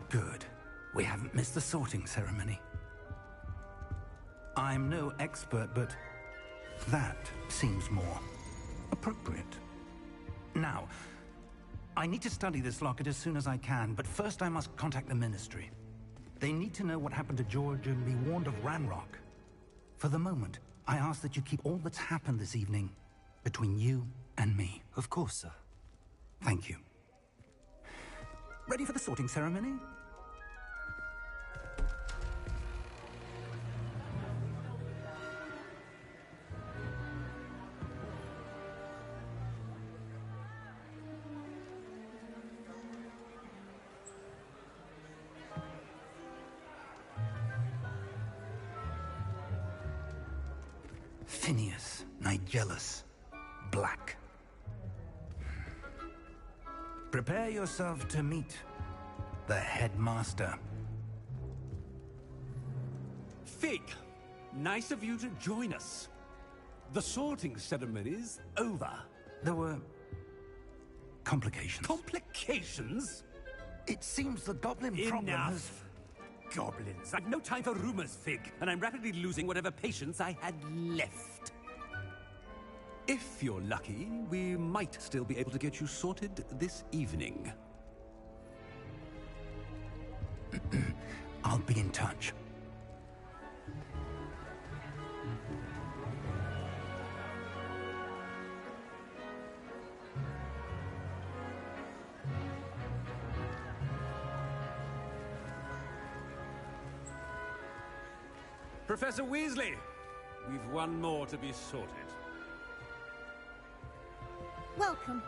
Good. We haven't missed the sorting ceremony. I'm no expert, but that seems more appropriate. Now, I need to study this locket as soon as I can, but first I must contact the Ministry. They need to know what happened to George and be warned of Ranrock. For the moment, I ask that you keep all that's happened this evening between you and me. Of course, sir. Thank you. Ready for the sorting ceremony? Phineas, Nigellus, Black. Prepare yourself to meet the headmaster. Fig, nice of you to join us. The sorting ceremony's over. There were complications. Complications? It seems the goblin problem has... Enough! Goblins. I've no time for rumors, Fig, and I'm rapidly losing whatever patience I had left. If you're lucky, we might still be able to get you sorted this evening. I'll be in touch. Professor Weasley, we've one more to be sorted. Welcome.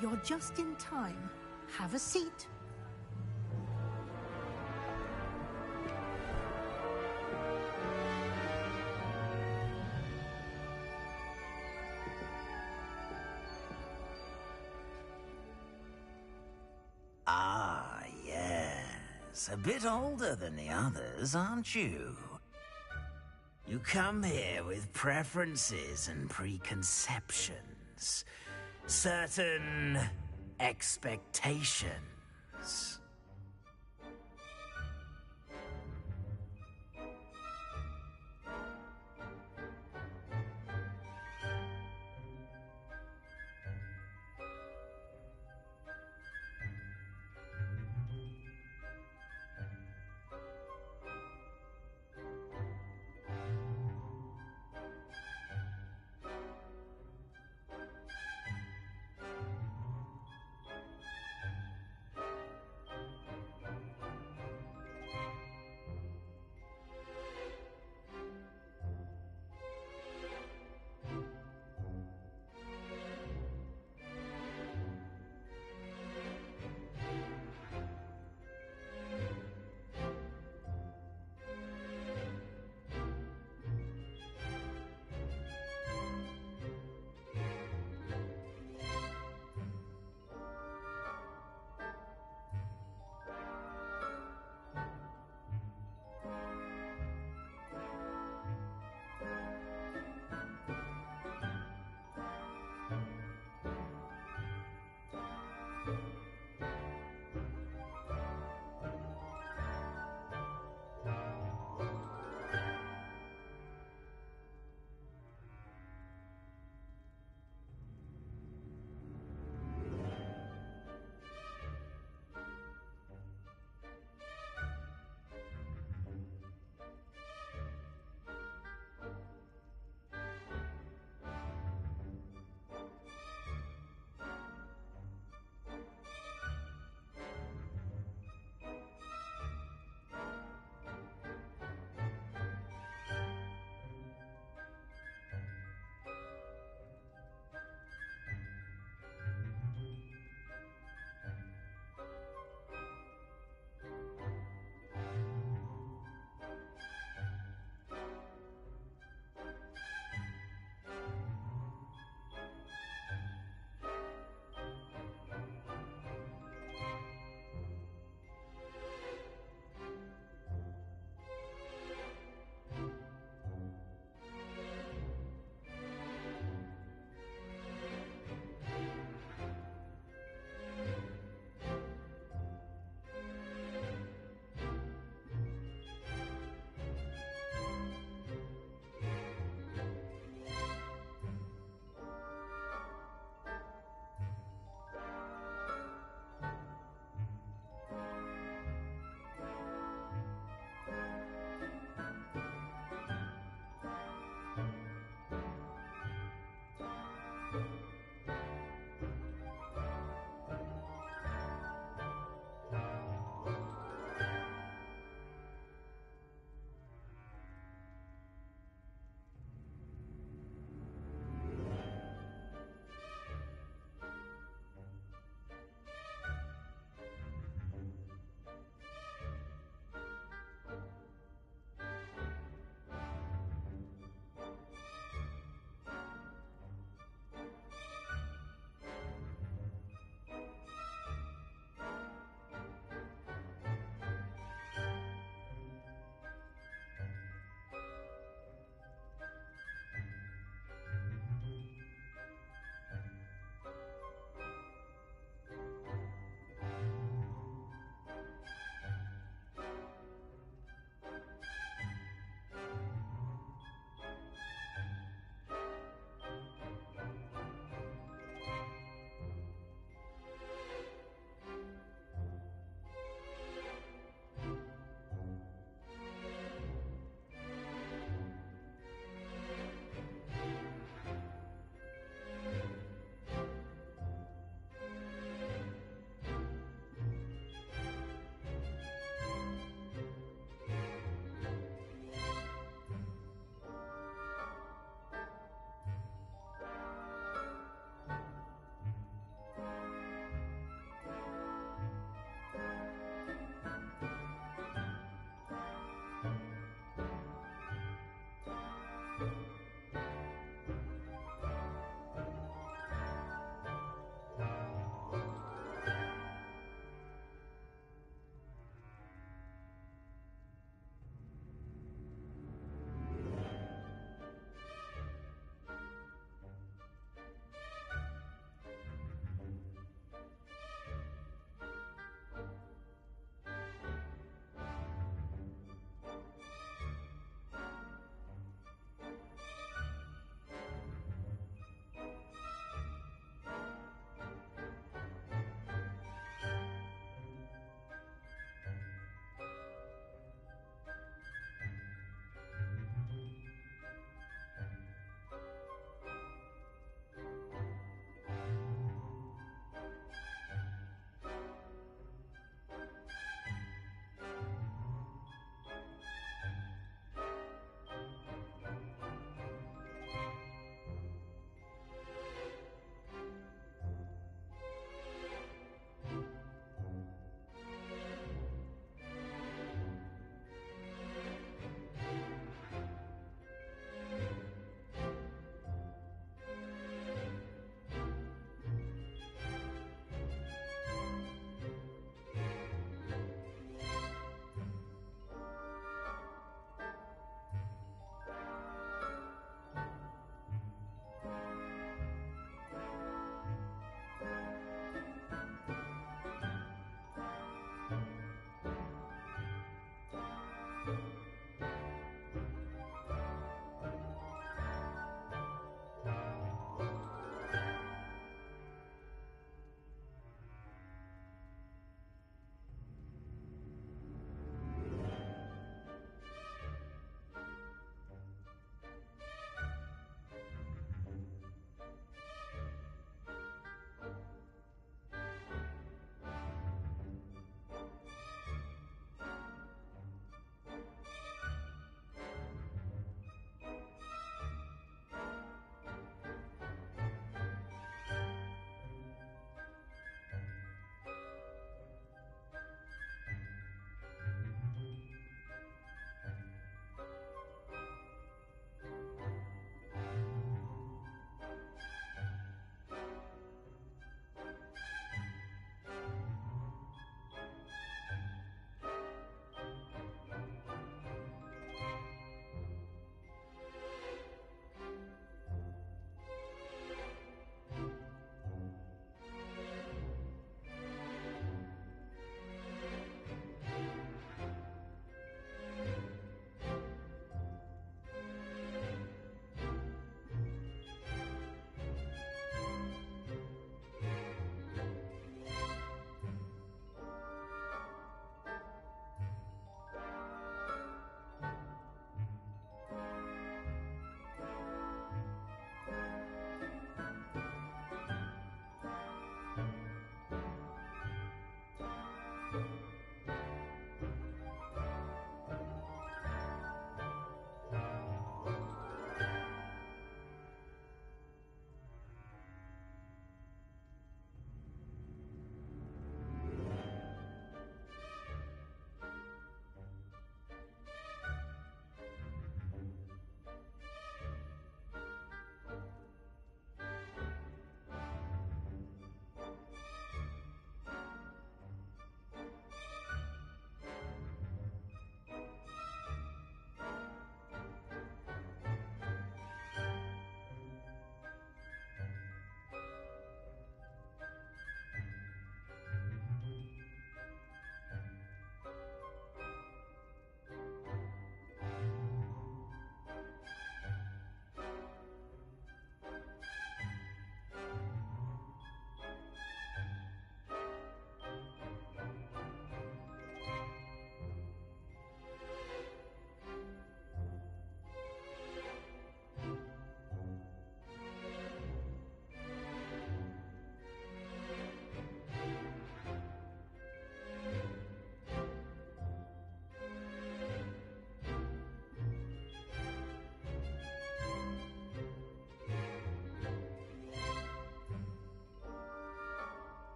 You're just in time. Have a seat. Ah, yes. A bit older than the others, aren't you? You come here with preferences and preconceptions. Certain expectations.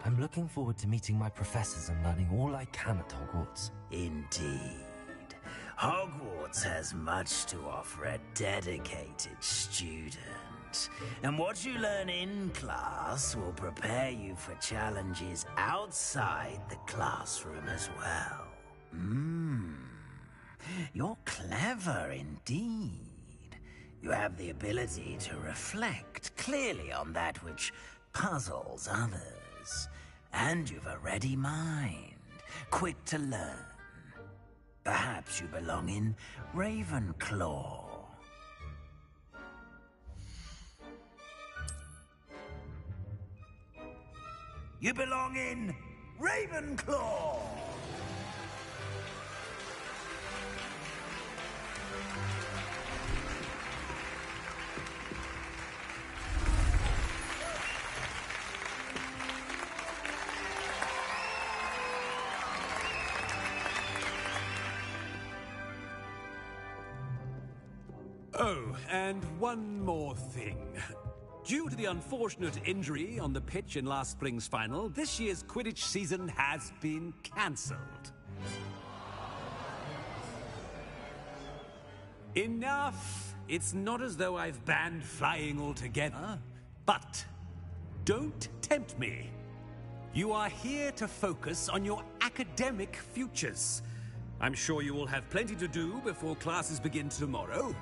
I'm looking forward to meeting my professors and learning all I can at Hogwarts. Indeed. Hogwarts has much to offer a dedicated student. And what you learn in class will prepare you for challenges outside the classroom as well. You're clever indeed. You have the ability to reflect clearly on that which puzzles others. And you've a ready mind, quick to learn. Perhaps you belong in Ravenclaw. You belong in Ravenclaw! Oh, and one more thing. Due to the unfortunate injury on the pitch in last spring's final, this year's Quidditch season has been cancelled. Enough! It's not as though I've banned flying altogether. But don't tempt me. You are here to focus on your academic futures. I'm sure you will have plenty to do before classes begin tomorrow.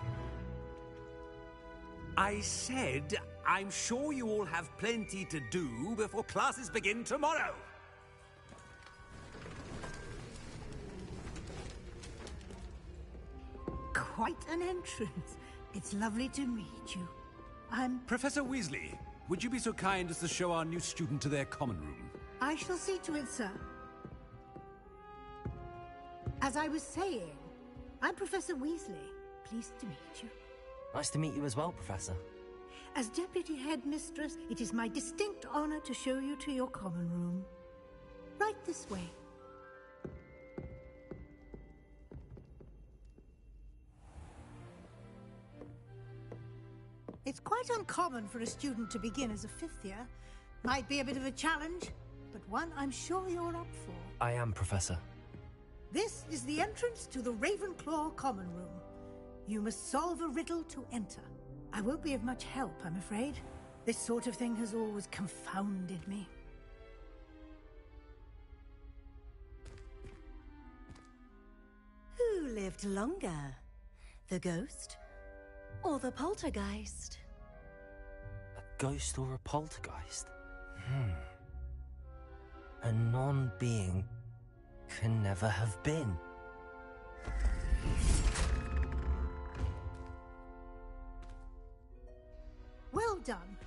I said, I'm sure you all have plenty to do before classes begin tomorrow. Quite an entrance. It's lovely to meet you. I'm... Professor Weasley, would you be so kind as to show our new student to their common room? I shall see to it, sir. As I was saying, I'm Professor Weasley. Pleased to meet you. Nice to meet you as well, Professor. As Deputy Headmistress, it is my distinct honor to show you to your common room. Right this way. It's quite uncommon for a student to begin as a fifth year. Might be a bit of a challenge, but one I'm sure you're up for. I am, Professor. This is the entrance to the Ravenclaw common room. You must solve a riddle to enter. I won't be of much help, I'm afraid. This sort of thing has always confounded me. Who lived longer? The ghost or the poltergeist? A ghost or a poltergeist? A non-being can never have been. Well done.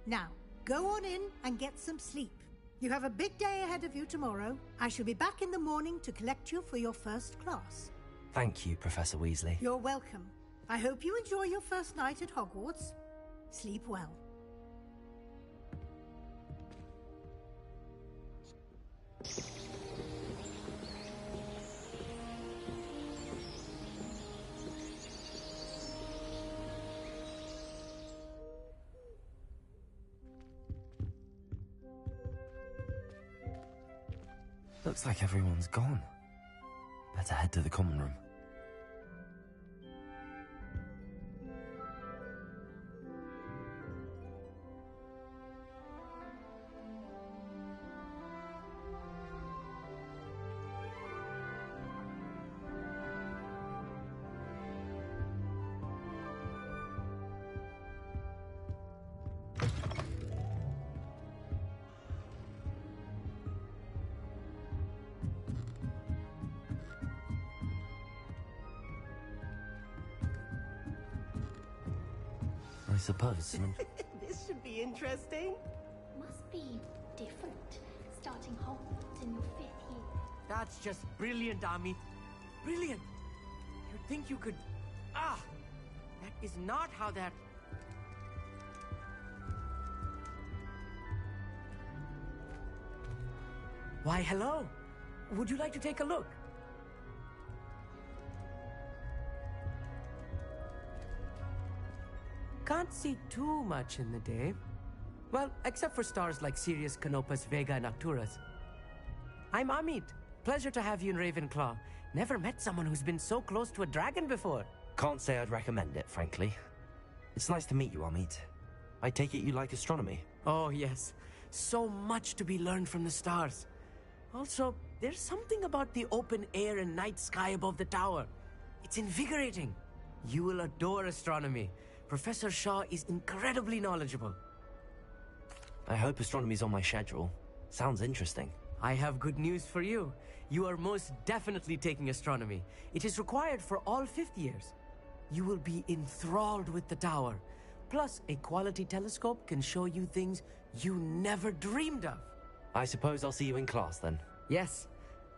Now, go on in and get some sleep. You have a big day ahead of you tomorrow. I shall be back in the morning to collect you for your first class. Thank you, Professor Weasley. You're welcome. I hope you enjoy your first night at Hogwarts. Sleep well. Looks like everyone's gone. Better head to the common room. I suppose. This should be interesting. Must be different, starting Hogwarts in your 5th year. That's just brilliant, Ami. Brilliant! You'd think you could... Ah! That is not how that... Why, hello! Would you like to take a look? Can't see too much in the day. Well, except for stars like Sirius, Canopus, Vega, and Arcturus. I'm Amit. Pleasure to have you in Ravenclaw. Never met someone who's been so close to a dragon before. Can't say I'd recommend it, frankly. It's nice to meet you, Amit. I take it you like astronomy? Oh, yes. So much to be learned from the stars. Also, there's something about the open air and night sky above the tower. It's invigorating. You will adore astronomy. Professor Shaw is incredibly knowledgeable. I hope astronomy's on my schedule. Sounds interesting. I have good news for you. You are most definitely taking astronomy. It is required for all 5th years. You will be enthralled with the tower. Plus, a quality telescope can show you things you never dreamed of. I suppose I'll see you in class then. Yes.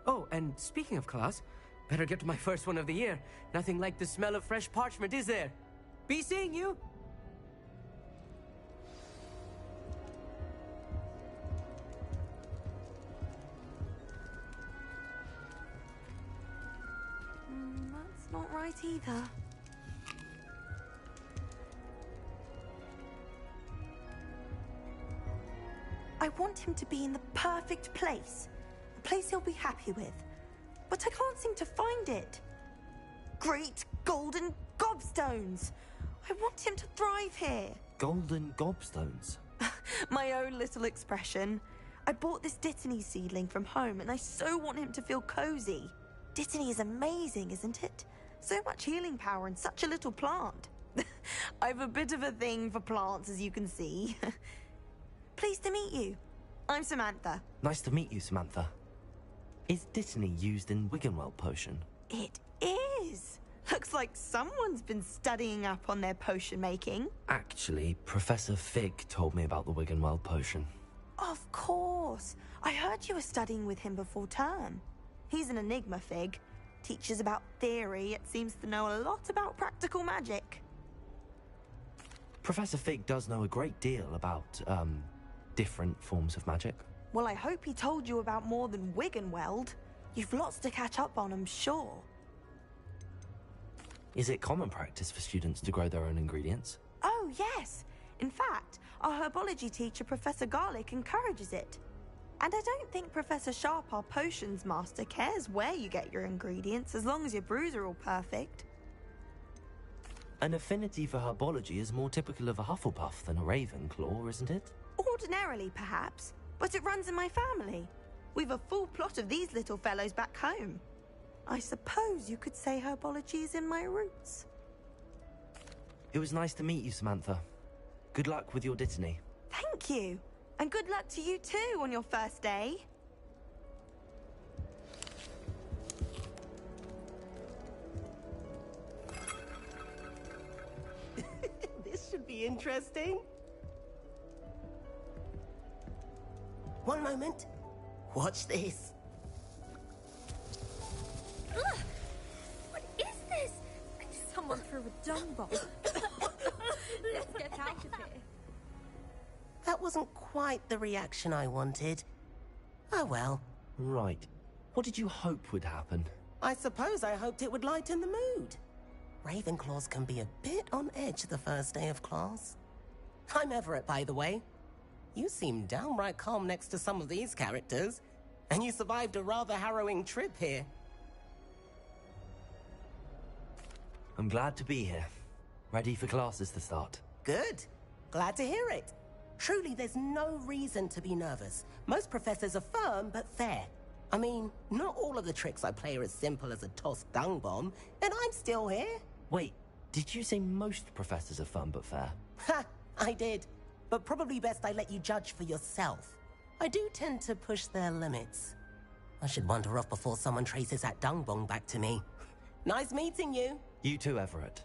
Oh, and speaking of class, better get to my first one of the year. Nothing like the smell of fresh parchment, is there? Be seeing you! That's not right either. I want him to be in the perfect place. A place he'll be happy with. But I can't seem to find it. Great golden gobstones! I want him to thrive here. Golden gobstones? My own little expression. I bought this Dittany seedling from home and I so want him to feel cozy. Dittany is amazing, isn't it? So much healing power in such a little plant. I've a bit of a thing for plants, as you can see. Pleased to meet you. I'm Samantha. Nice to meet you, Samantha. Is Dittany used in Wiggenweld potion? It is. Looks like someone's been studying up on their potion making. Actually, Professor Fig told me about the Wiggenweld potion. Of course. I heard you were studying with him before term. He's an enigma, Fig. Teaches about theory, yet seems to know a lot about practical magic. Professor Fig does know a great deal about, different forms of magic. Well, I hope he told you about more than Wiggenweld. You've lots to catch up on, I'm sure. Is it common practice for students to grow their own ingredients? Oh, yes. In fact, our herbology teacher, Professor Garlick, encourages it. And I don't think Professor Sharp, our potions master, cares where you get your ingredients, as long as your brews are all perfect. An affinity for herbology is more typical of a Hufflepuff than a Ravenclaw, isn't it? Ordinarily, perhaps, but it runs in my family. We've a full plot of these little fellows back home. I suppose you could say herbology is in my roots. It was nice to meet you, Samantha. Good luck with your Dittany. Thank you. And good luck to you too on your first day. This should be interesting. One moment. Watch this. Ugh! What is this? Someone threw a dung bomb. Let's get out of here. That wasn't quite the reaction I wanted. Oh well. Right. What did you hope would happen? I suppose I hoped it would lighten the mood. Ravenclaws can be a bit on edge the first day of class. I'm Everett, by the way. You seem downright calm next to some of these characters, and you survived a rather harrowing trip here. I'm glad to be here. Ready for classes to start. Good. Glad to hear it. Truly, there's no reason to be nervous. Most professors are firm but fair. I mean, not all of the tricks I play are as simple as a tossed dung bomb, and I'm still here. Wait, did you say most professors are fun but fair? Ha! I did. But probably best I let you judge for yourself. I do tend to push their limits. I should wander off before someone traces that dung bomb back to me. Nice meeting you. You too, Everett.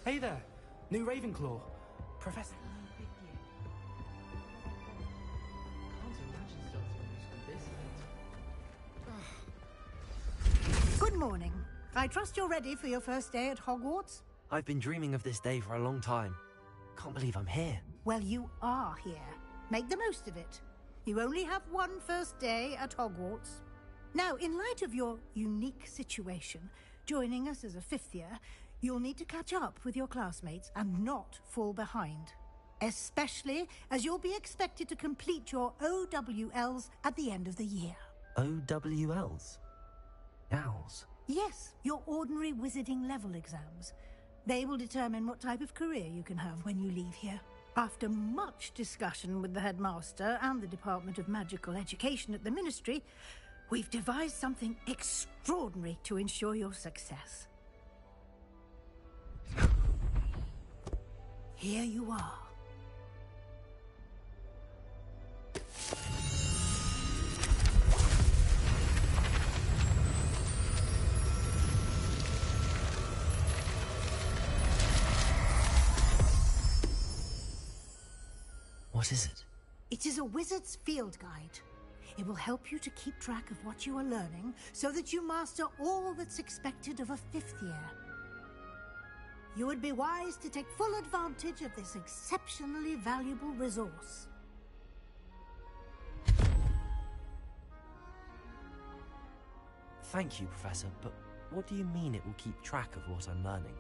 Hey there, new Ravenclaw. Professor... Good morning. I trust you're ready for your first day at Hogwarts? I've been dreaming of this day for a long time. Can't believe I'm here. Well, you are here. Make the most of it. You only have one first day at Hogwarts. Now, in light of your unique situation, joining us as a 5th year, you'll need to catch up with your classmates and not fall behind. especially as you'll be expected to complete your OWLs at the end of the year. OWLs? Owls? Yes, your ordinary wizarding level exams. They will determine what type of career you can have when you leave here. After much discussion with the headmaster and the Department of Magical Education at the Ministry, we've devised something extraordinary to ensure your success. Here you are. What is it? It is a wizard's field guide. It will help you to keep track of what you are learning so that you master all that's expected of a 5th year. You would be wise to take full advantage of this exceptionally valuable resource. Thank you, Professor, but what do you mean it will keep track of what I'm learning?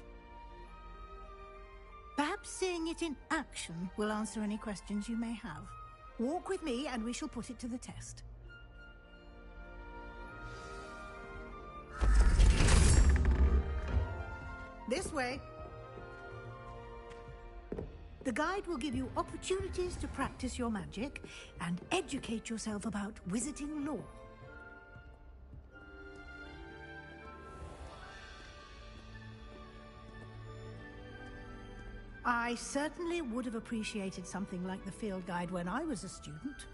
Perhaps seeing it in action will answer any questions you may have. Walk with me and we shall put it to the test. This way. The guide will give you opportunities to practice your magic and educate yourself about wizarding lore. I certainly would have appreciated something like the field guide when I was a student.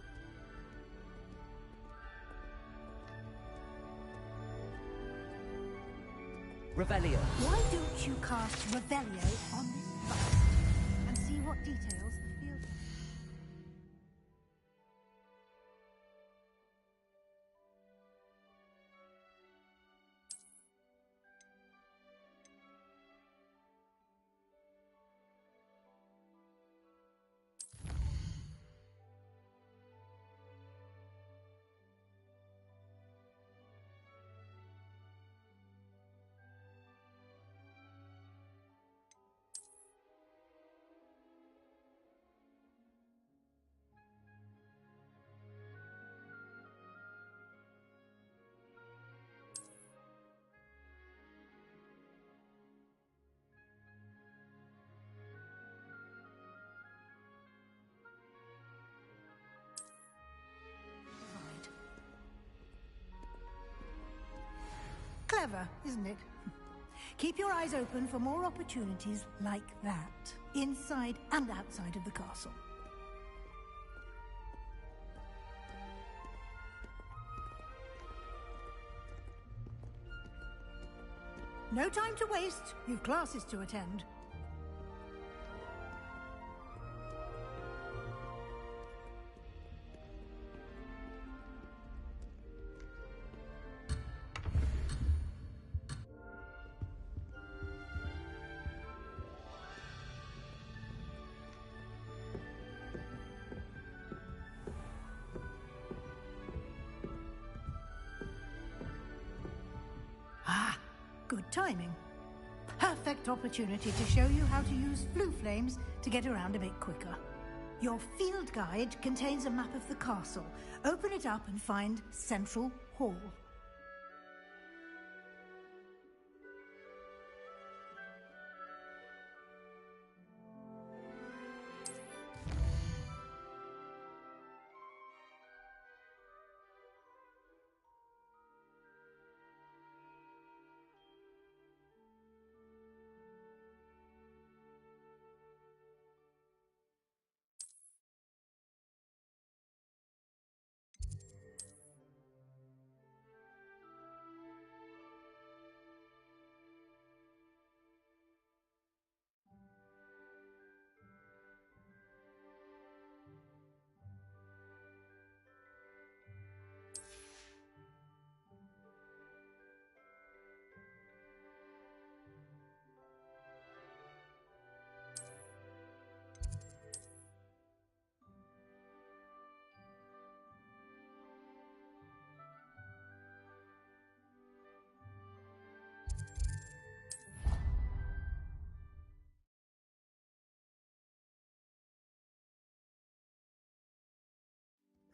Revelio. Why don't you cast Revelio on this device and see what details the field guide... Clever, isn't it? Keep your eyes open for more opportunities like that, inside and outside of the castle. No time to waste. You've classes to attend. Good timing. Perfect opportunity to show you how to use flue flames to get around a bit quicker. Your field guide contains a map of the castle. Open it up and find Central Hall.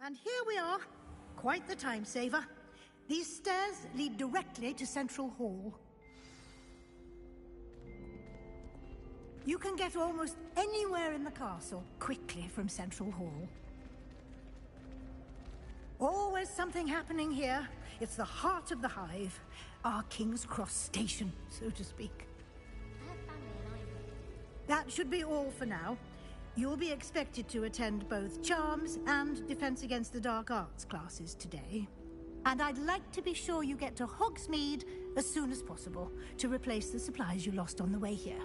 And here we are. Quite the time saver. These stairs lead directly to Central Hall. You can get almost anywhere in the castle quickly from Central Hall. Always something happening here. It's the heart of the Hive. Our King's Cross station, so to speak. I have family in Ivory. That should be all for now. You'll be expected to attend both Charms and Defense Against the Dark Arts classes today. And I'd like to be sure you get to Hogsmeade as soon as possible to replace the supplies you lost on the way here.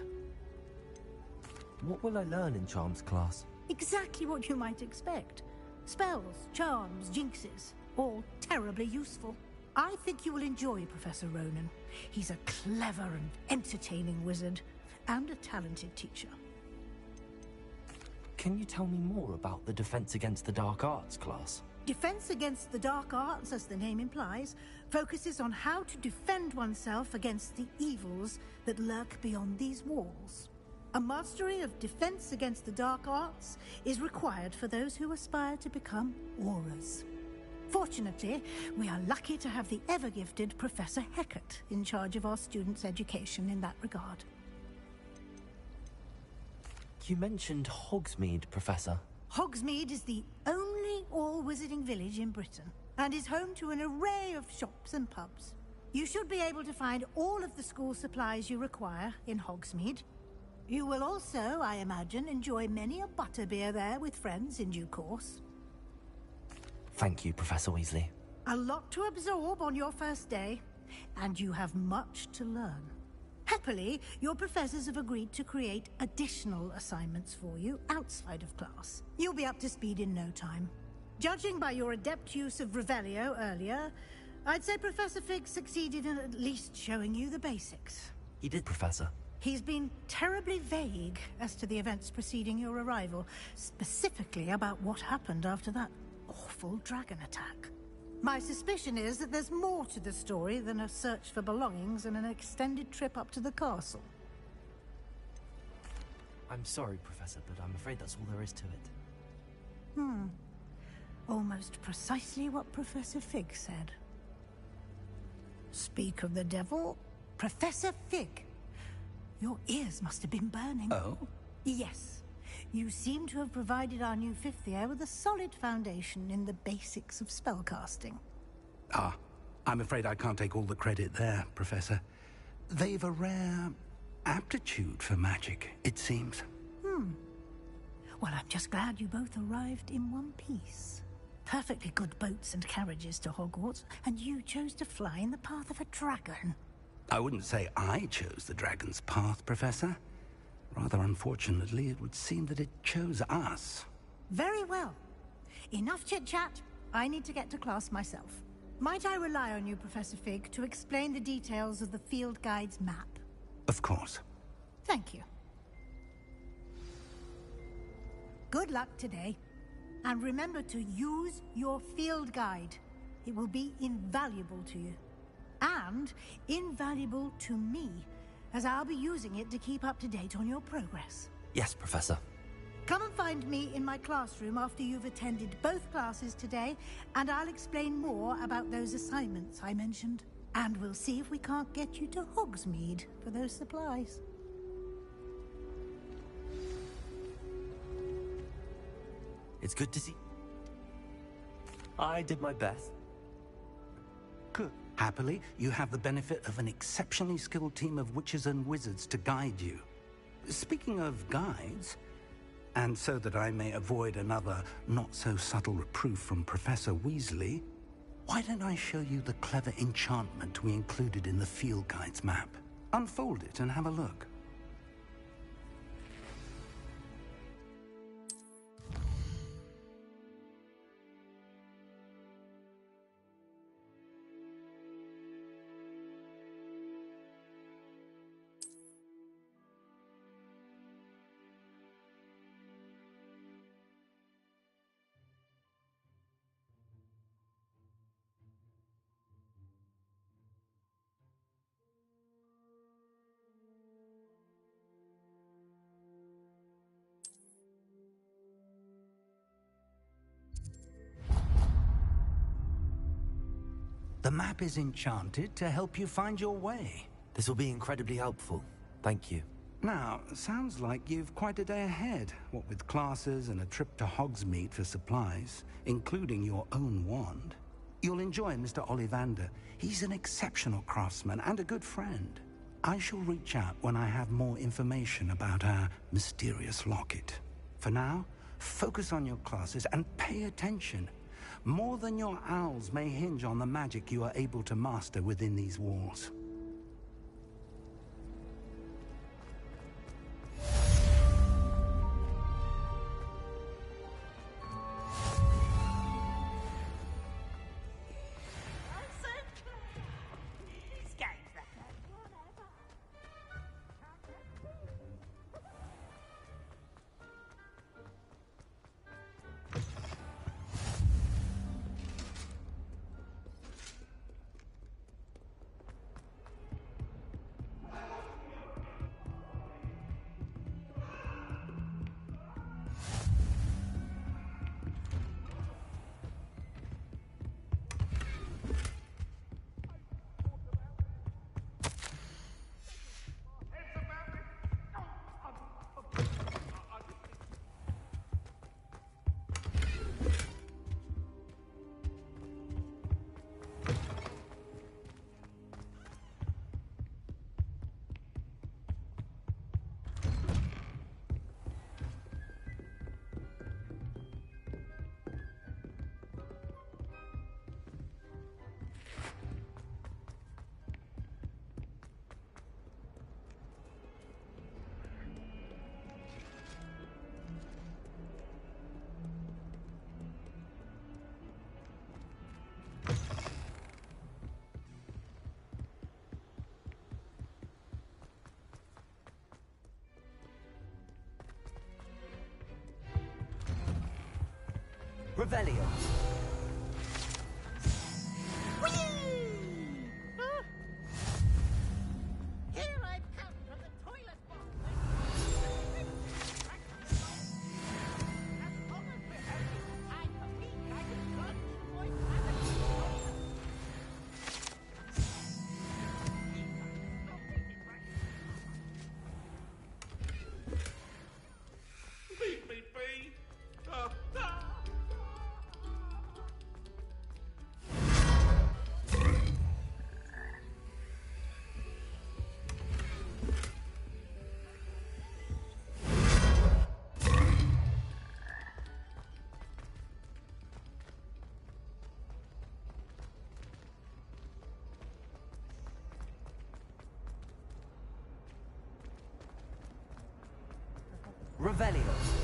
What will I learn in Charms class? Exactly what you might expect. Spells, charms, jinxes, all terribly useful. I think you will enjoy Professor Ronan. He's a clever and entertaining wizard, and a talented teacher. Can you tell me more about the Defense Against the Dark Arts class? Defense Against the Dark Arts, as the name implies, focuses on how to defend oneself against the evils that lurk beyond these walls. A mastery of Defense Against the Dark Arts is required for those who aspire to become Aurors. Fortunately, we are lucky to have the ever-gifted Professor Hecat in charge of our students' education in that regard. You mentioned Hogsmeade, Professor. Hogsmeade is the only all-wizarding village in Britain, and is home to an array of shops and pubs. You should be able to find all of the school supplies you require in Hogsmeade. You will also, I imagine, enjoy many a butterbeer there with friends in due course. Thank you, Professor Weasley. A lot to absorb on your first day, and you have much to learn. Happily, your professors have agreed to create additional assignments for you outside of class. You'll be up to speed in no time. Judging by your adept use of Revelio earlier, I'd say Professor Fig succeeded in at least showing you the basics. He did, Professor. He's been terribly vague as to the events preceding your arrival, specifically about what happened after that awful dragon attack. My suspicion is that there's more to the story than a search for belongings and an extended trip up to the castle. I'm sorry, Professor, but I'm afraid that's all there is to it. Almost precisely what Professor Fig said. Speak of the devil, Professor Fig. Your ears must have been burning. Oh? Yes. You seem to have provided our new fifth year with a solid foundation in the basics of spellcasting. Ah, I'm afraid I can't take all the credit there, Professor. They've a rare aptitude for magic, it seems. Well, I'm just glad you both arrived in one piece. Perfectly good boats and carriages to Hogwarts, and you chose to fly in the path of a dragon. I wouldn't say I chose the dragon's path, Professor. Rather unfortunately, it would seem that it chose us. Very well. Enough chit-chat. I need to get to class myself. Might I rely on you, Professor Fig, to explain the details of the field guide's map? Of course. Thank you. Good luck today. And remember to use your field guide. It will be invaluable to you. And invaluable to me, as I'll be using it to keep up to date on your progress. Yes, Professor. Come and find me in my classroom after you've attended both classes today, and I'll explain more about those assignments I mentioned. And we'll see if we can't get you to Hogsmeade for those supplies. It's good to see. I did my best. Good. Happily, you have the benefit of an exceptionally skilled team of witches and wizards to guide you. Speaking of guides, and so that I may avoid another not-so-subtle reproof from Professor Weasley, why don't I show you the clever enchantment we included in the field guide's map? Unfold it and have a look. The map is enchanted to help you find your way. This will be incredibly helpful. Thank you. Now, sounds like you've quite a day ahead, what with classes and a trip to Hogsmade for supplies, including your own wand. You'll enjoy Mr. Ollivander. He's an exceptional craftsman and a good friend. I shall reach out when I have more information about our mysterious locket. For now, focus on your classes and pay attention. More than your owls may hinge on the magic you are able to master within these walls. Revelio. Here I come from the toilet box. As long as we're only time for me, I can run through my Beep, beep, beep. Revelio.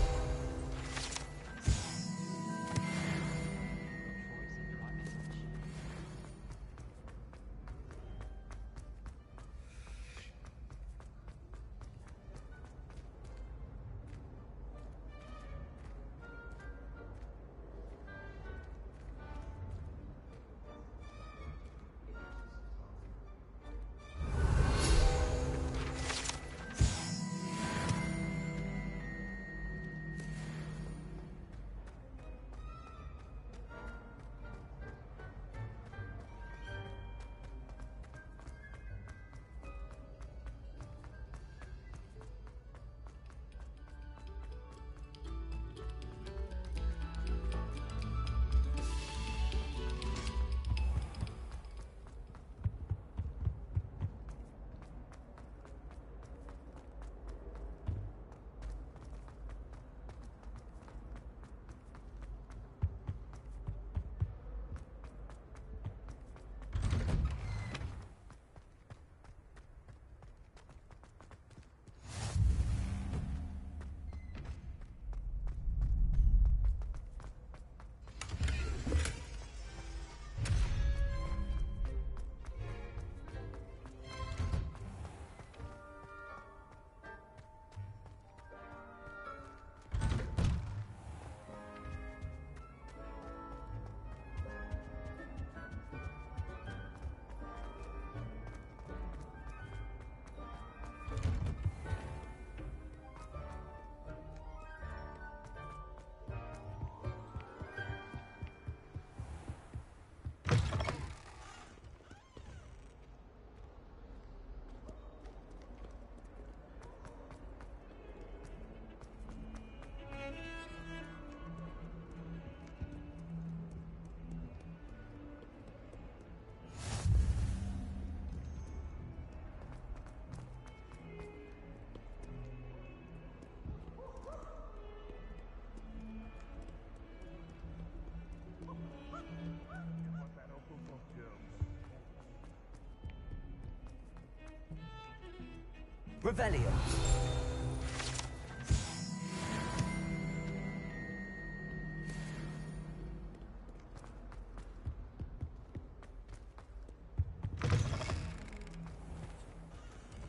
Revelio.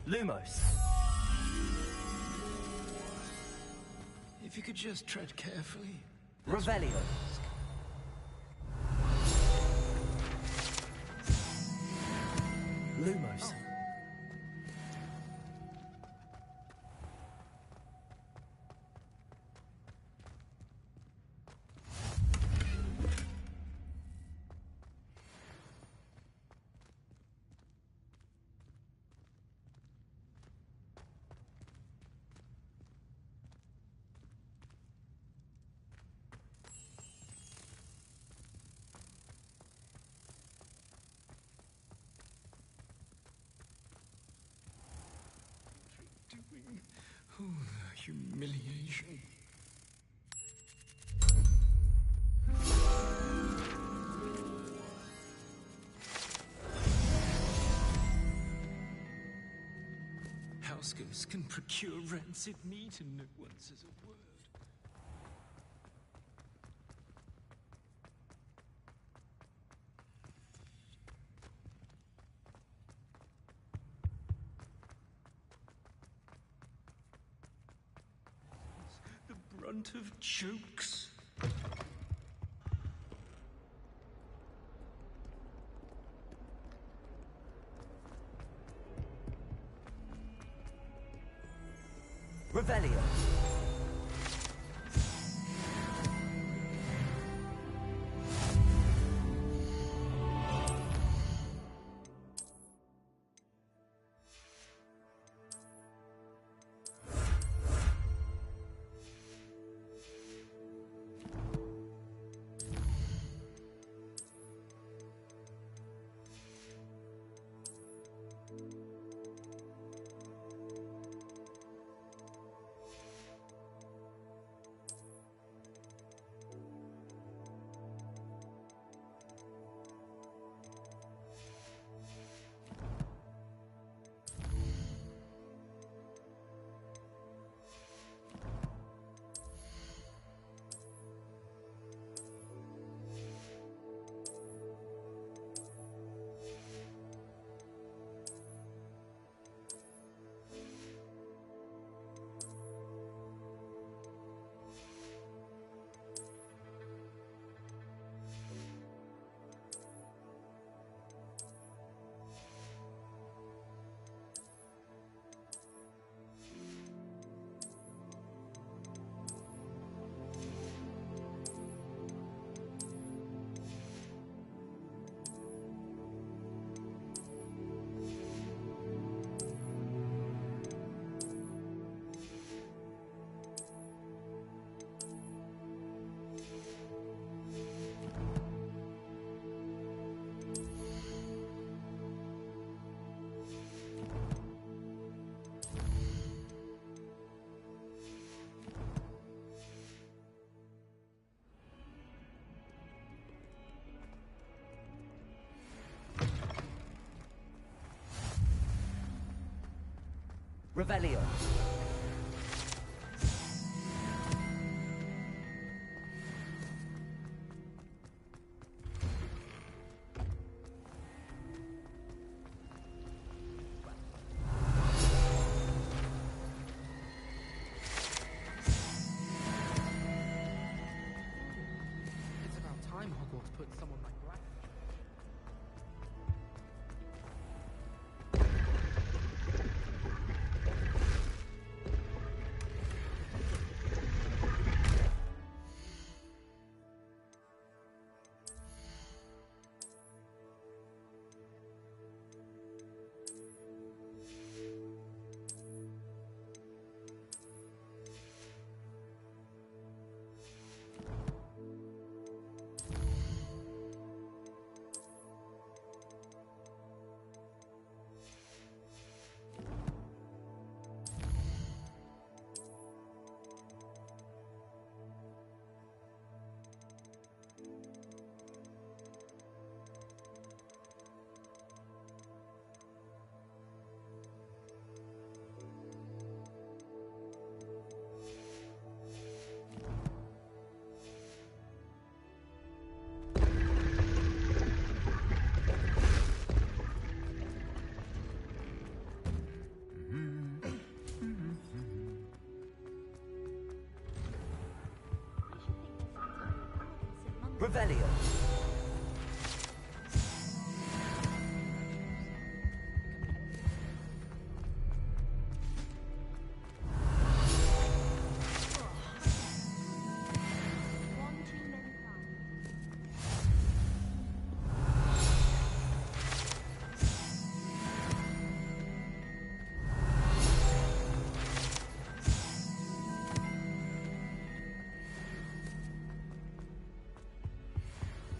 Lumos. If you could just tread carefully. Revelio. Lumos. Oh, the humiliation. Housegoats can procure rancid meat and no one says a word. Brunt of jokes. Revelio. Revelio. It's about time Hogwarts put someone like Ravenclaw. Revelio.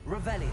Revelio.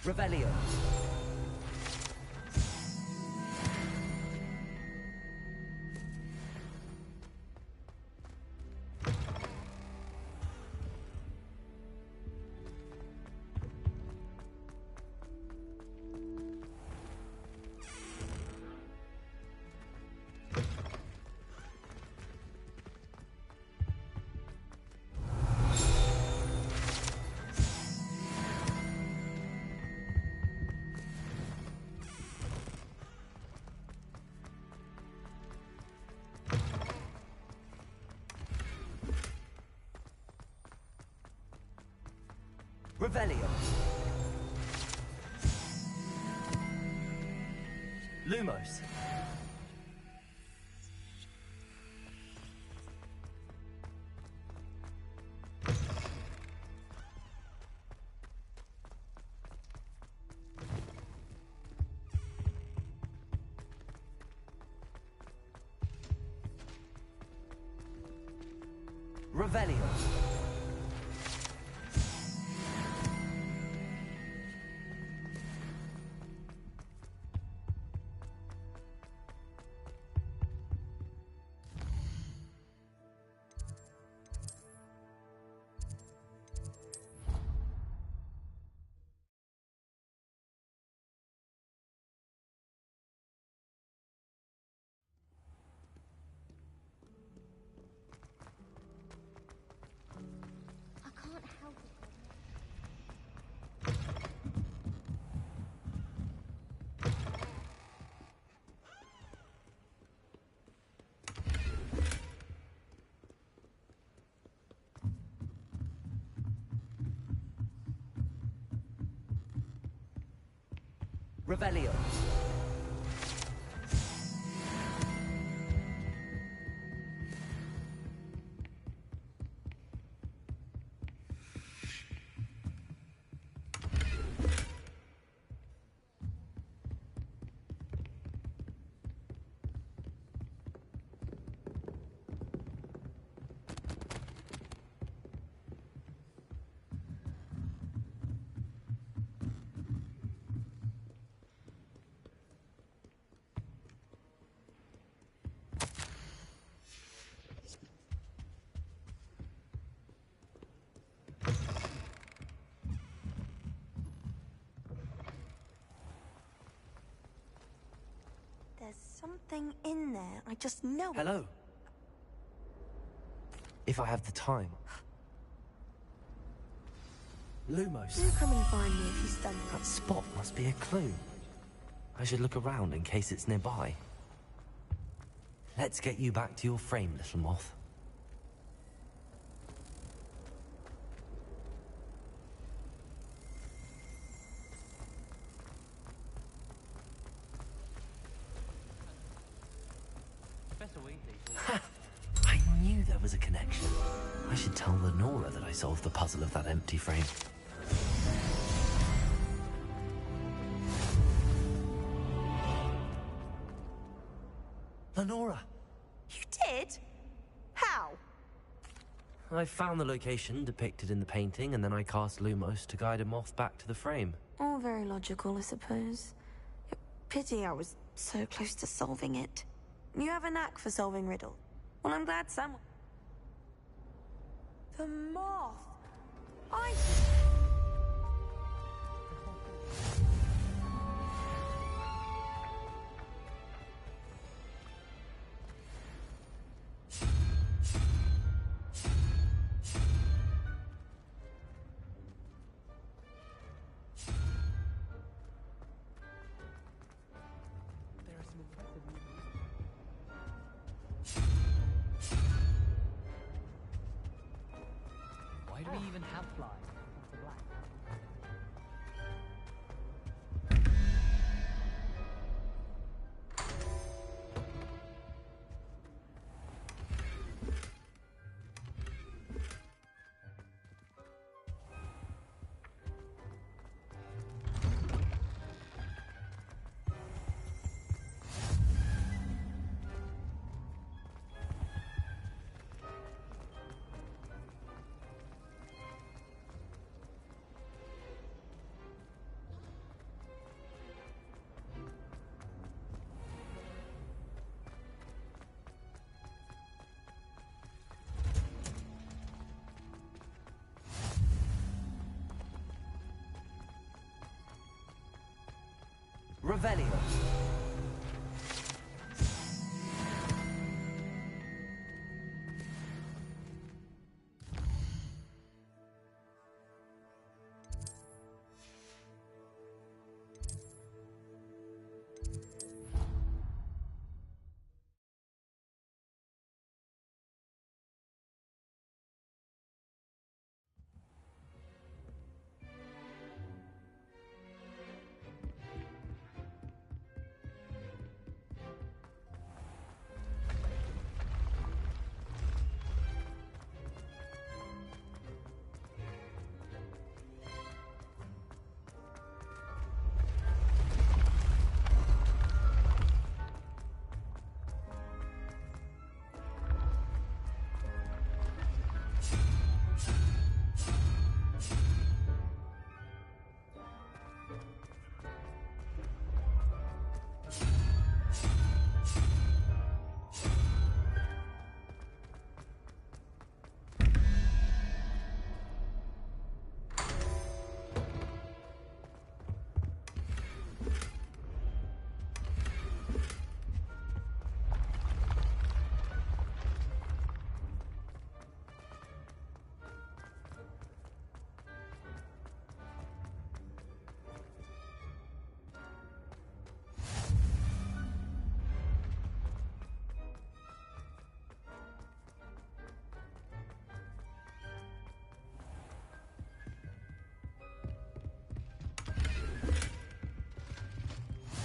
Revelio. Revelio. Lumos. Revelio. I can't help it. Revelio. something in there. I just know it. Hello. If I have the time. Lumos. Do come and find me if you study. That spot must be a clue. I should look around in case it's nearby. Let's get you back to your frame, little moth. I knew there was a connection. I should tell Lenora that I solved the puzzle of that empty frame. Lenora! You did? How? I found the location depicted in the painting, and then I cast Lumos to guide a moth back to the frame. All very logical, I suppose. Pity I was so close to solving it. You have a knack for solving riddles. Well, I'm glad someone... The moth! I... Why do we even have flies? It's black. Revelio.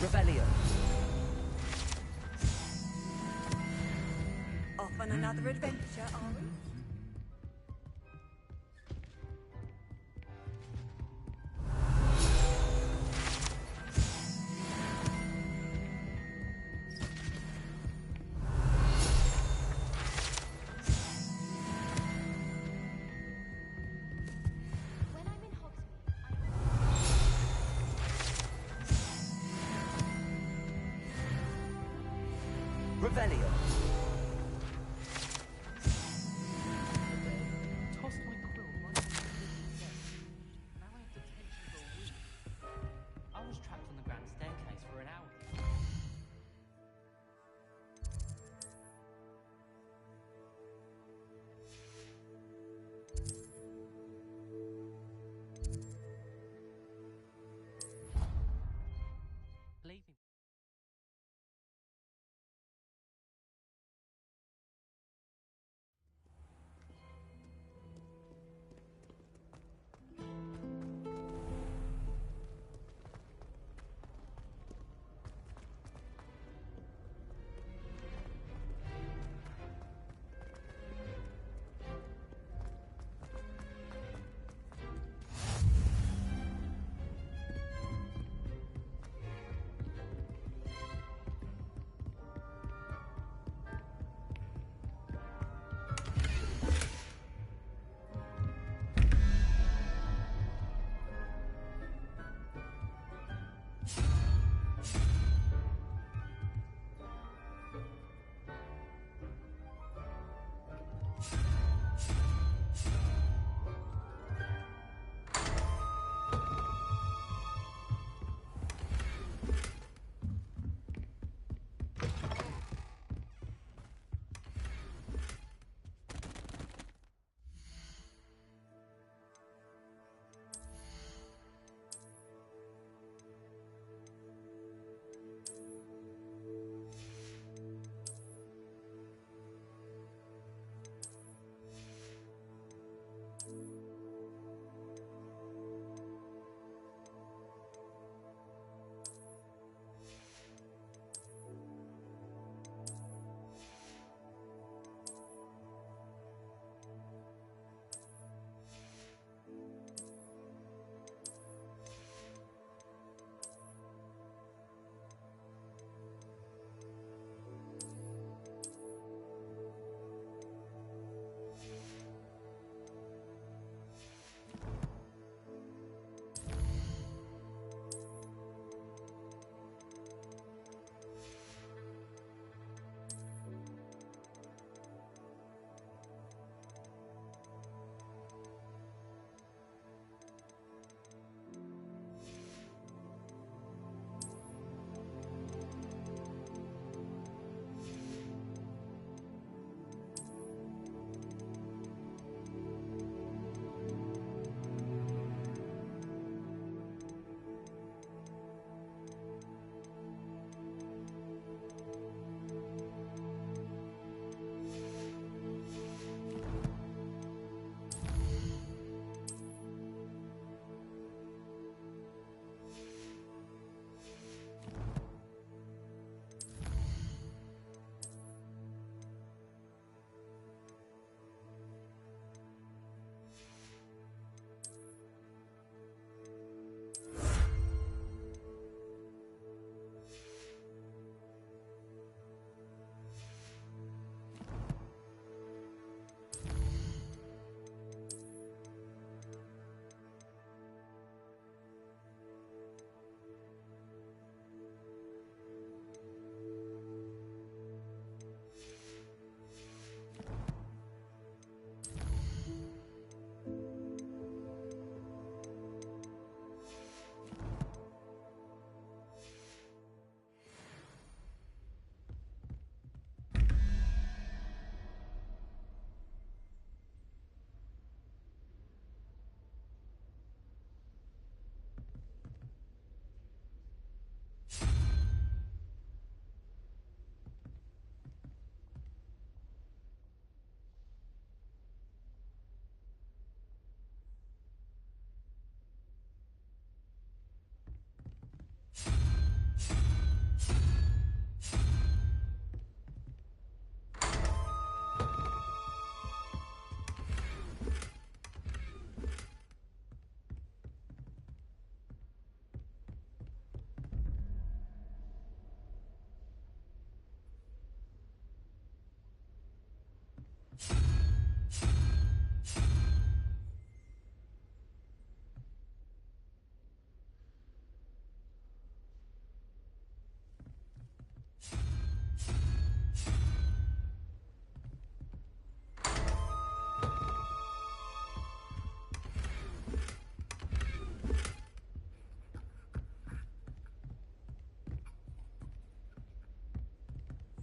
Revelio. Off on another adventure, are we? When I'm in Hogsmade, Revelio. Tossed my quill right into the desk. Now I have detention for a week. I was trapped on the grand staircase for an hour.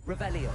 Revelio.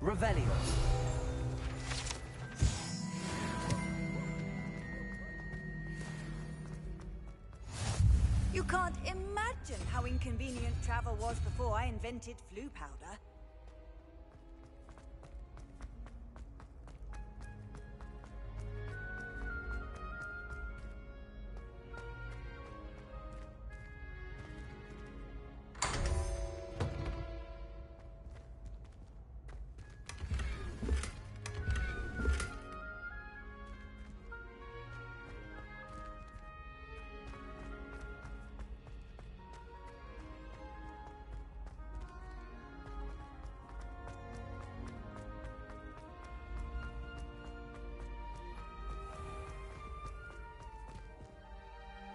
Revelio. You can't imagine how inconvenient travel was before I invented flu powder.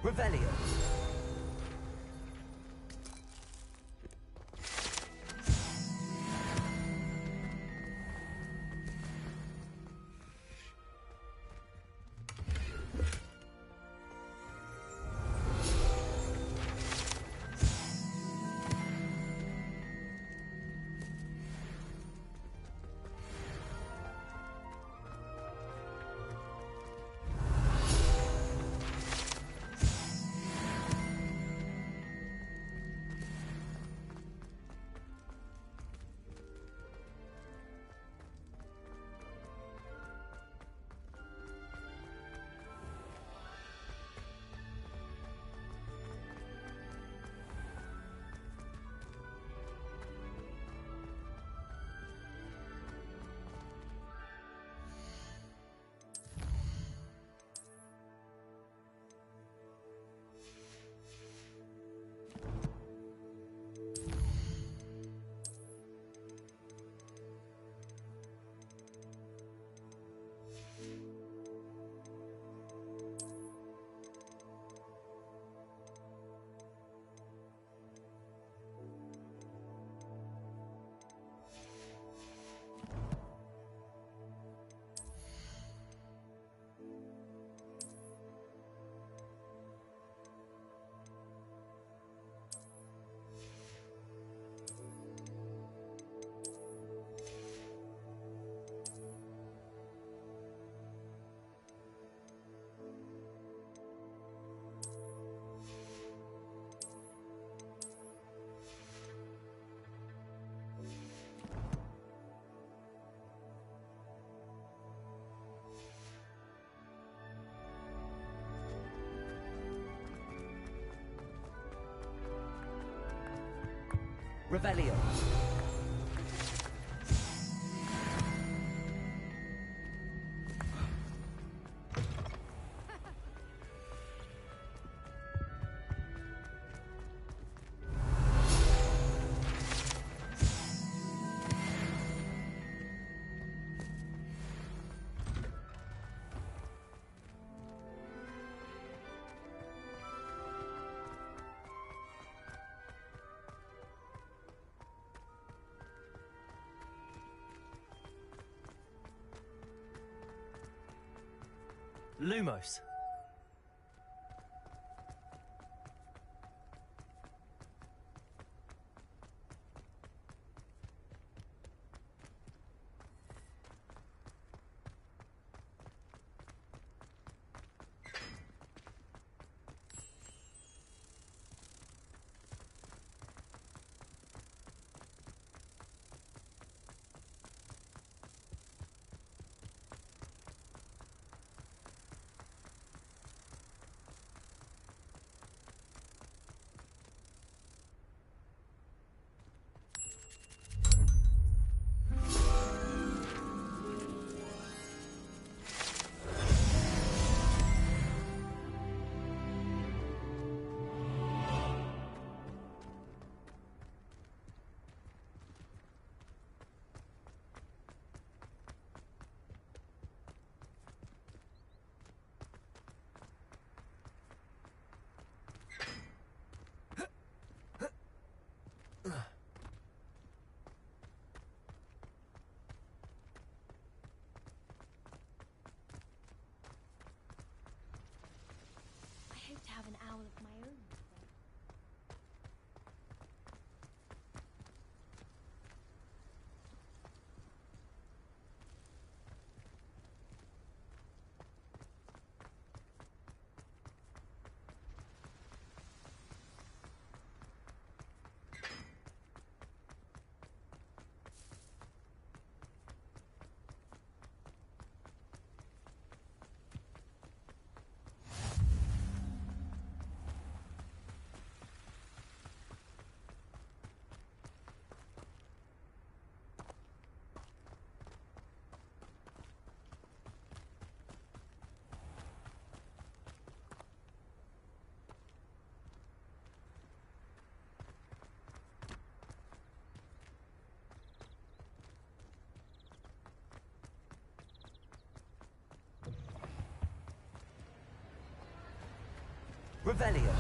Revelio. Revelio. Lumos. I hope to have an owl of my own. Revelio.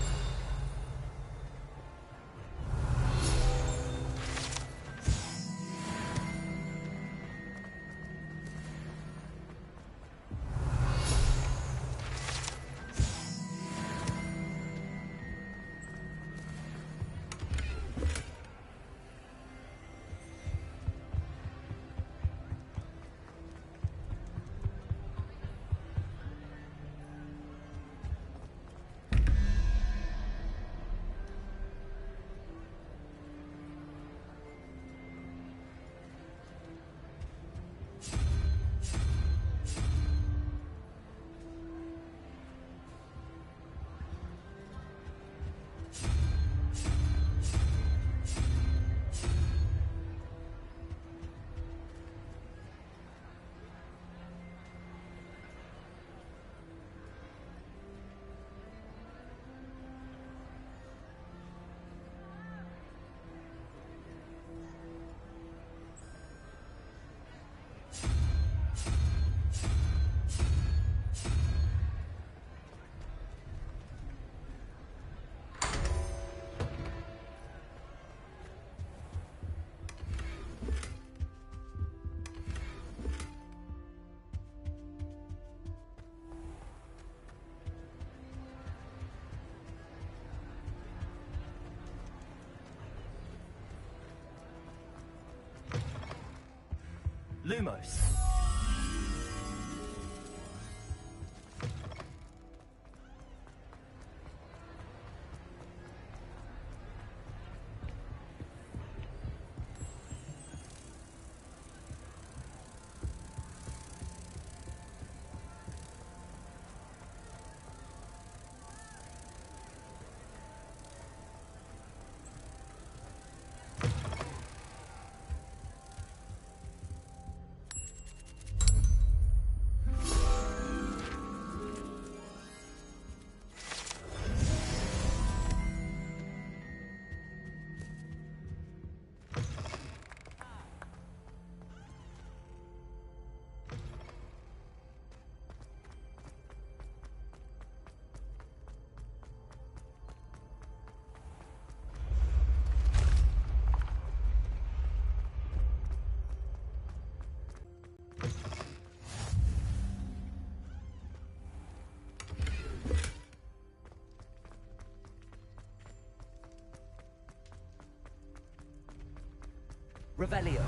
Lumos. Revelio.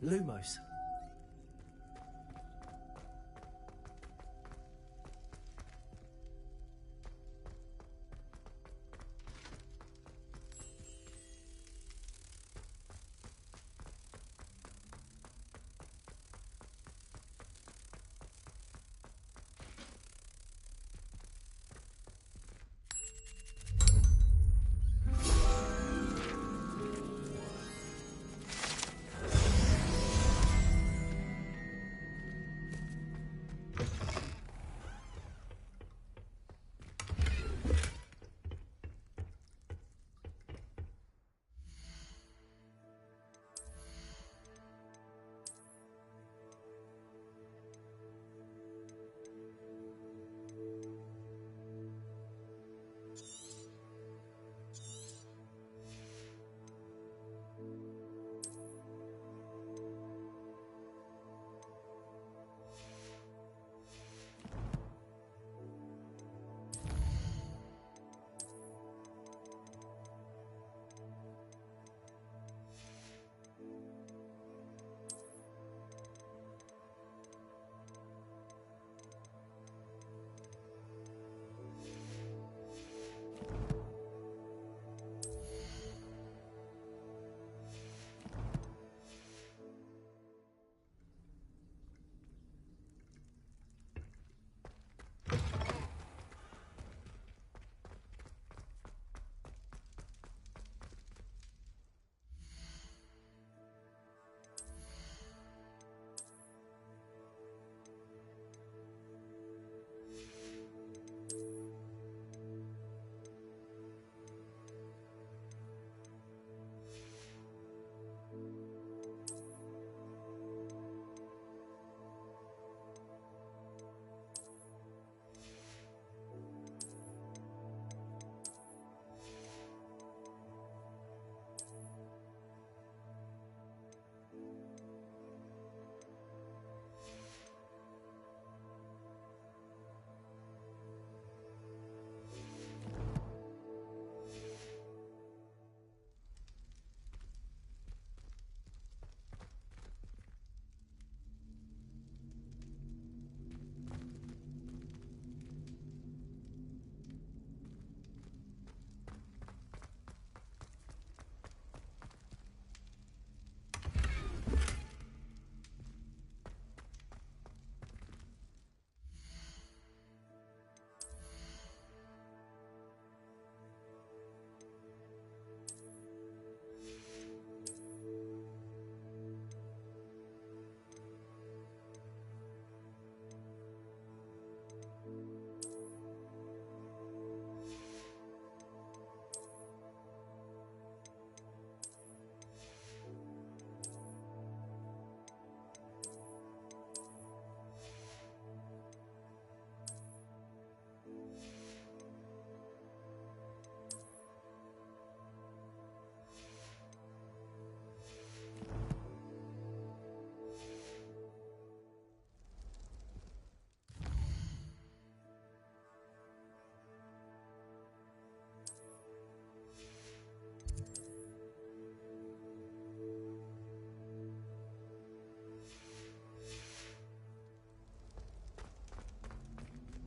Lumos.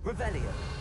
Revelio.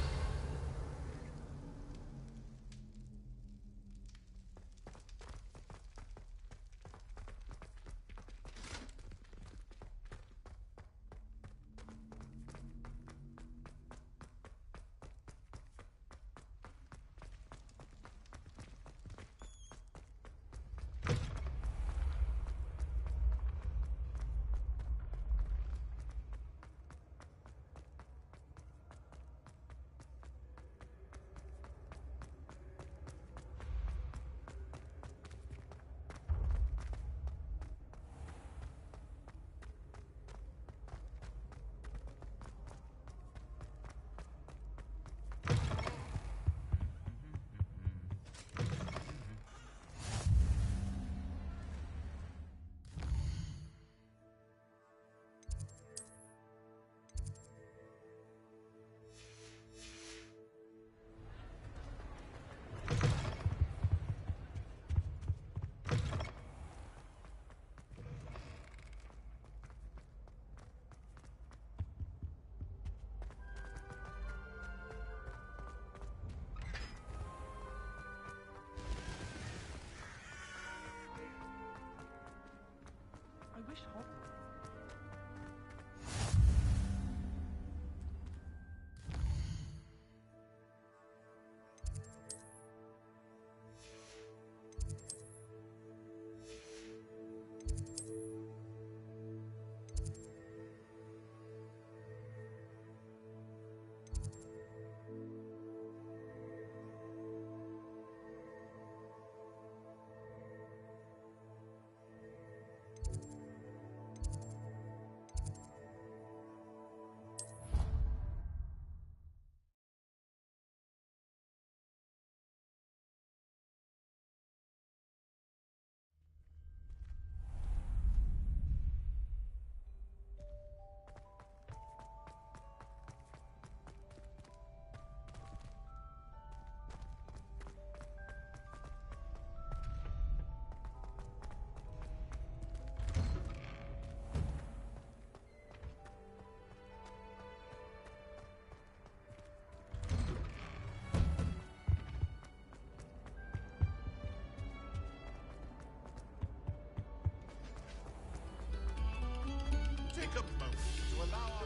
to allow our...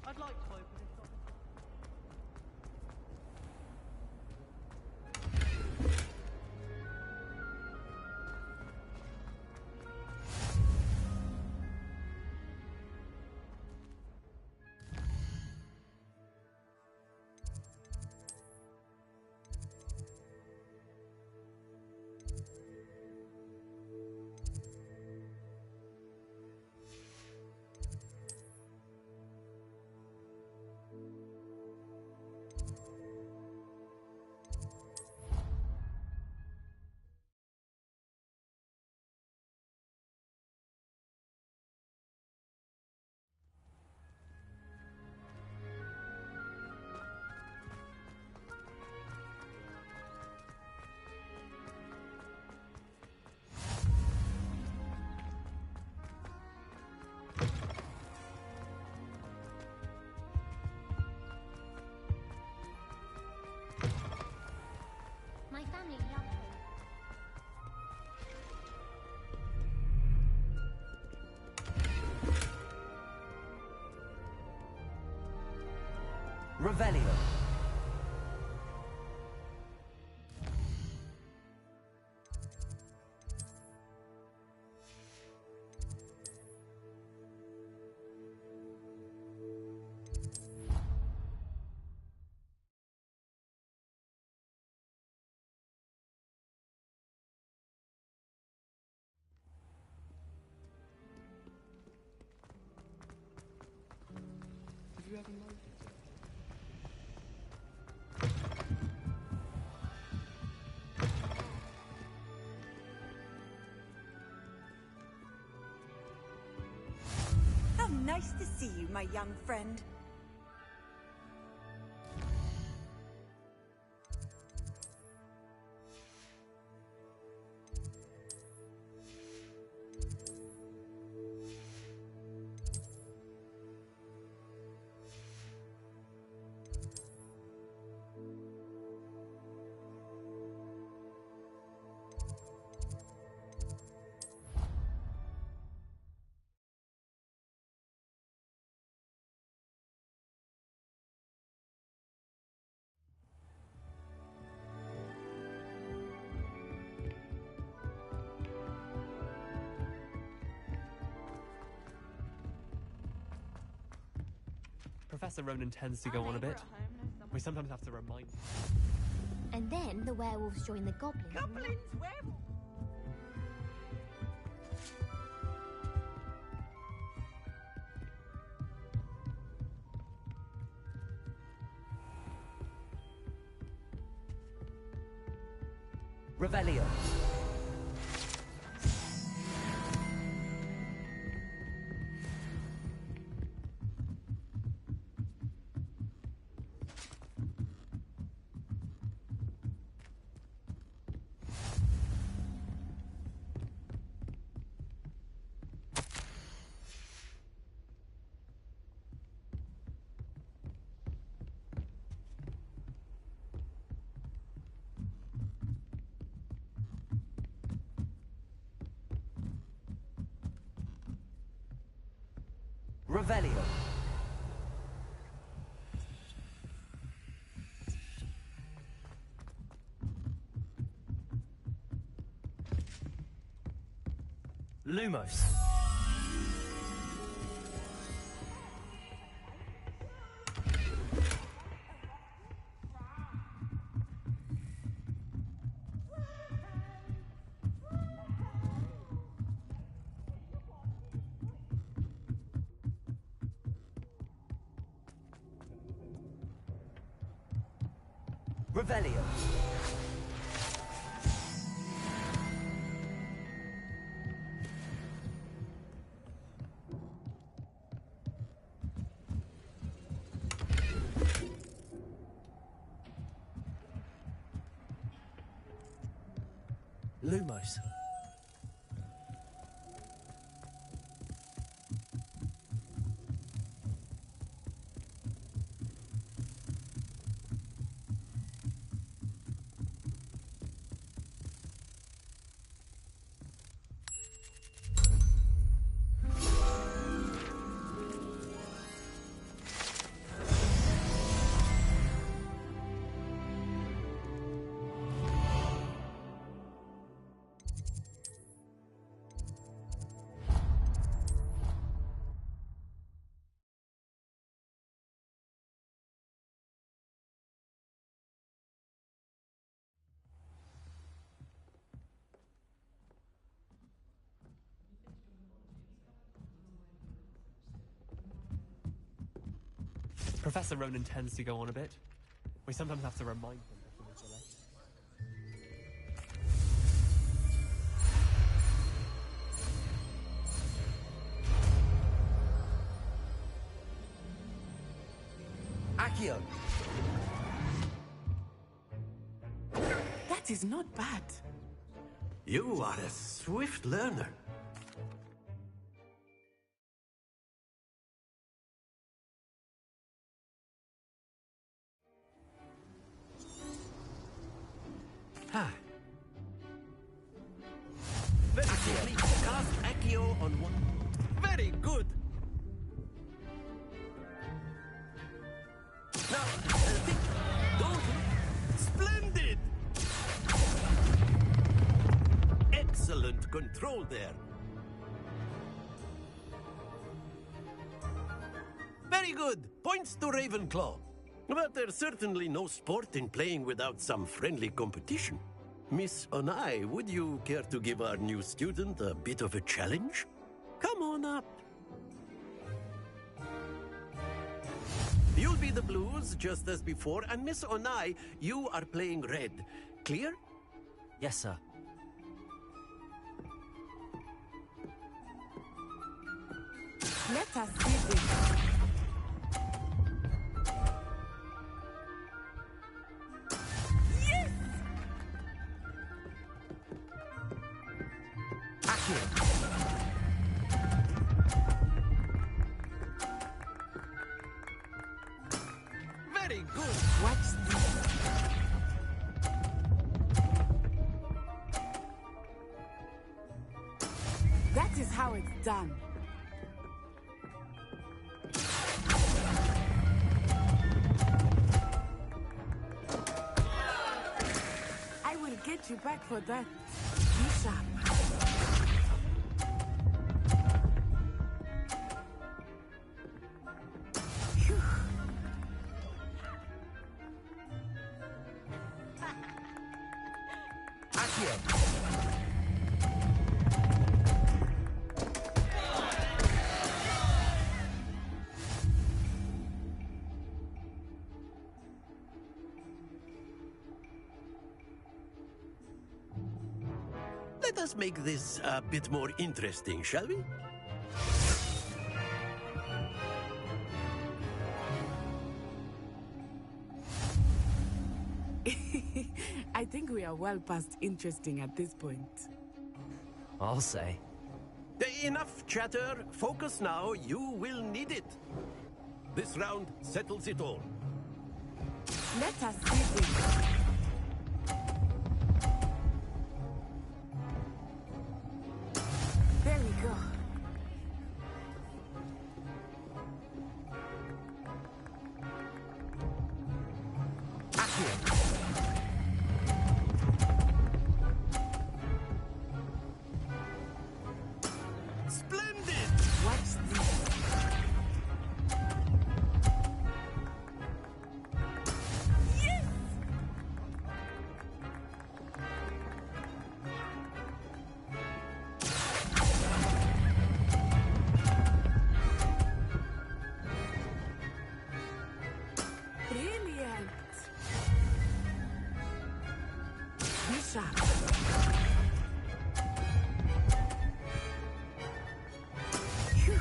I'd like to open this up. My family love me. Revelio. Have you ever noticed? How nice to see you, my young friend. Professor Ronan tends to go on a bit. We sometimes have to remind him. And then the werewolves join the goblins. Goblins, werewolves. Revelio. Revelio. Lumos. Revelio. Lumos. Professor Ronan tends to go on a bit. We sometimes have to remind him of the delay. Accio! That is not bad. You are a swift learner. Ah. Very quickly, cast Accio on one. Very good. Now, think. Don't. Splendid. Excellent control there. Very good. Points to Ravenclaw. But there's certainly no sport in playing without some friendly competition. Miss Onai, would you care to give our new student a bit of a challenge? Come on up. You'll be the blues, just as before, and Miss Onai, you are playing red. Clear? Yes, sir. Let us see this. Yes! Very good. Watch this. That is how it's done. I will get you back for that. Be sharp. Let us make this a bit more interesting, shall we? I think we are well past interesting at this point. I'll say. Enough chatter. Focus now. You will need it. This round settles it all. Let us see this. There we go. Splendid! Watch this. Yes! Brilliant. Be sharp. Phew.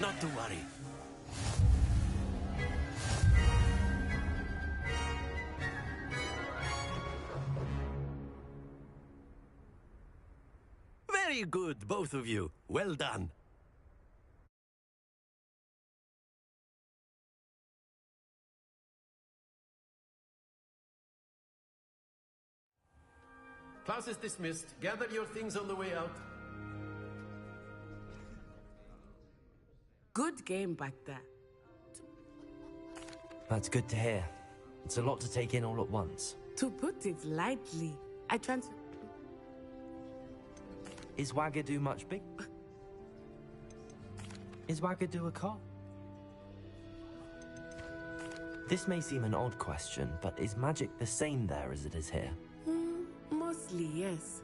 Not to worry. Very good, both of you. Well done. Class is dismissed. Gather your things on the way out. Good game back there. That's good to hear. It's a lot to take in all at once. To put it lightly, Is Wagadu much big? Is Wagadu a cop? This may seem an odd question, but is magic the same there as it is here? Mostly, yes.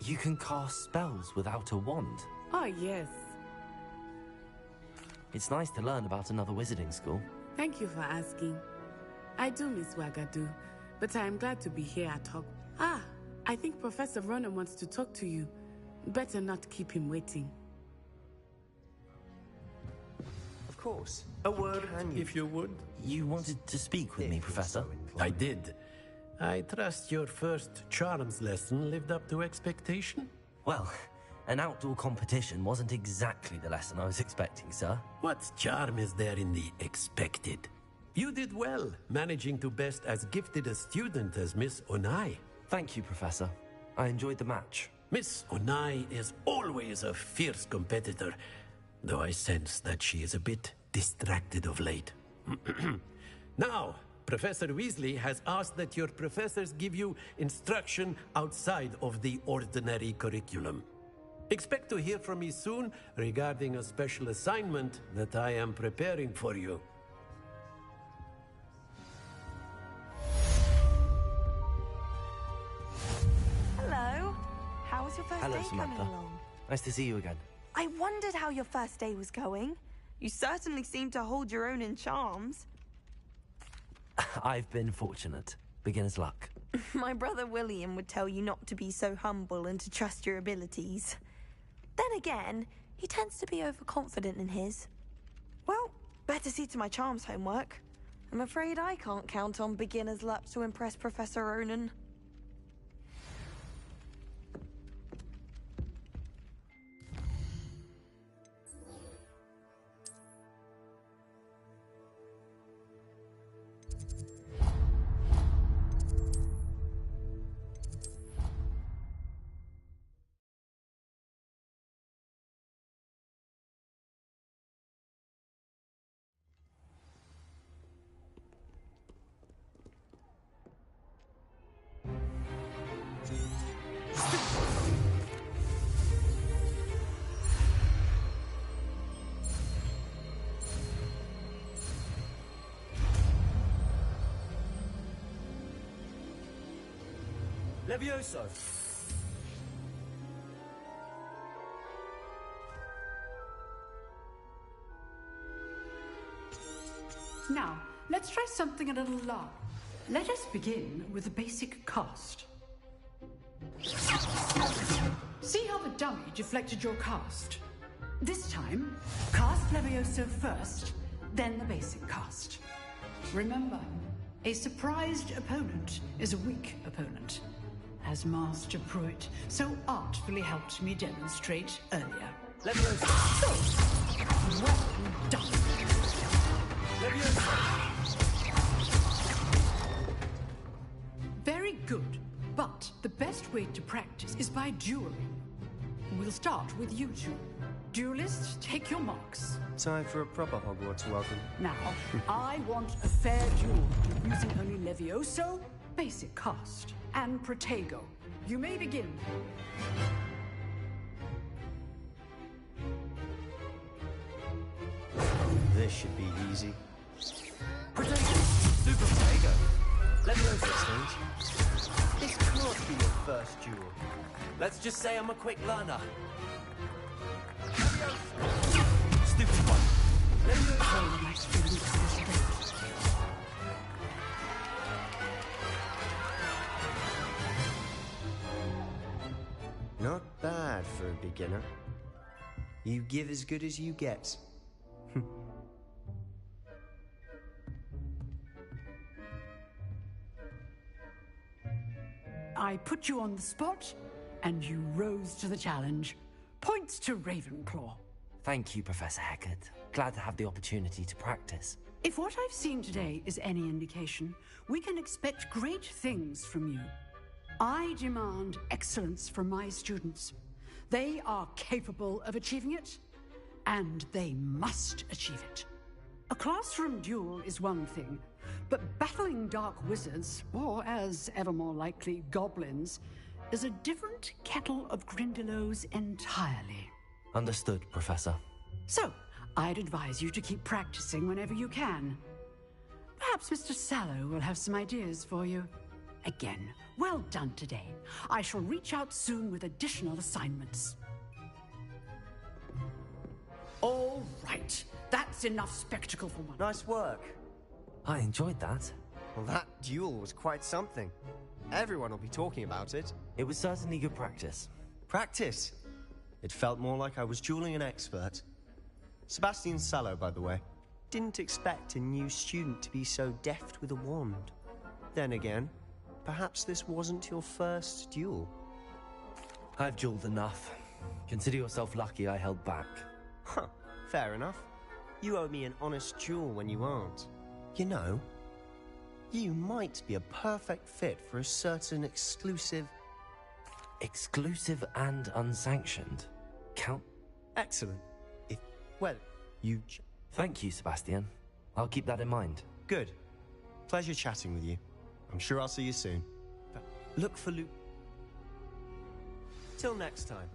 You can cast spells without a wand. Oh, yes. It's nice to learn about another wizarding school. Thank you for asking. I do miss Wagadu, but I am glad to be here at Hogwarts. Ah, I think Professor Ronan wants to talk to you. Better not keep him waiting. Of course. A word, if you would. You wanted to speak with me, Professor? I did. I trust your first charms lesson lived up to expectation? Well, an outdoor competition wasn't exactly the lesson I was expecting, sir. What charm is there in the expected? You did well, managing to best as gifted a student as Miss Onai. Thank you, Professor. I enjoyed the match. Miss Onai is always a fierce competitor, though I sense that she is a bit distracted of late. Now, Professor Weasley has asked that your professors give you instruction outside of the ordinary curriculum. Expect to hear from me soon regarding a special assignment that I am preparing for you. Hello. How was your first Hello, day Samantha. coming along? Nice to see you again. I wondered how your first day was going. You certainly seem to hold your own in charms. I've been fortunate. Beginner's luck. My brother William would tell you not to be so humble and to trust your abilities. Then again, he tends to be overconfident in his. Well, better see to my charms homework. I'm afraid I can't count on beginner's luck to impress Professor Ronan. Levioso! Now, let's try something a little larger. Let us begin with the basic cast. See how the dummy deflected your cast? This time, cast Levioso first, then the basic cast. Remember, a surprised opponent is a weak opponent, as Master Pruitt so artfully helped me demonstrate earlier. Levioso! So, well done. Levioso! Very good, but the best way to practice is by dueling. We'll start with you two. Duelists, take your marks. Time for a proper Hogwarts welcome. Now, I want a fair duel using only Levioso, basic cast, and Protego. You may begin. This should be easy. Protego! Super Protego! Levioso stage. This can't be your first duel. Let's just say I'm a quick learner. Stupid one. Oh, my students are straight. Not bad for a beginner. You give as good as you get. I put you on the spot, and you rose to the challenge. Points to Ravenclaw. Thank you, Professor Hecat. Glad to have the opportunity to practice. If what I've seen today is any indication, we can expect great things from you. I demand excellence from my students. They are capable of achieving it, and they must achieve it. A classroom duel is one thing, but battling dark wizards, or as ever more likely, goblins, is a different kettle of Grindylows entirely. Understood, Professor. So, I'd advise you to keep practicing whenever you can. Perhaps Mr. Sallow will have some ideas for you. Again, well done today. I shall reach out soon with additional assignments. All right. That's enough spectacle for one. Nice work. I enjoyed that. Well, that duel was quite something. Everyone will be talking about it. It was certainly good practice. Practice? It felt more like I was dueling an expert. Sebastian Sallow, by the way. Didn't expect a new student to be so deft with a wand. Then again, perhaps this wasn't your first duel. I've dueled enough. Consider yourself lucky I held back. Huh, fair enough. You owe me an honest duel when you aren't. You know, you might be a perfect fit for a certain exclusive... Exclusive and unsanctioned? Count? Excellent. Well, you... Thank you, Sebastian. I'll keep that in mind. Good. Pleasure chatting with you. I'm sure I'll see you soon. But look for Luke. Till next time.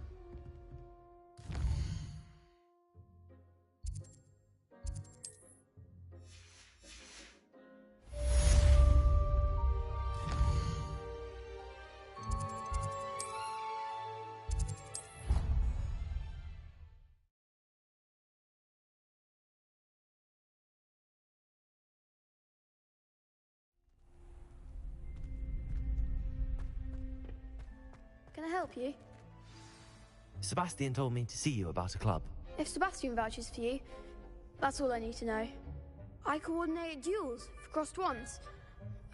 Can I help you? Sebastian told me to see you about a club. If Sebastian vouches for you, that's all I need to know. I coordinate duels for crossed wands.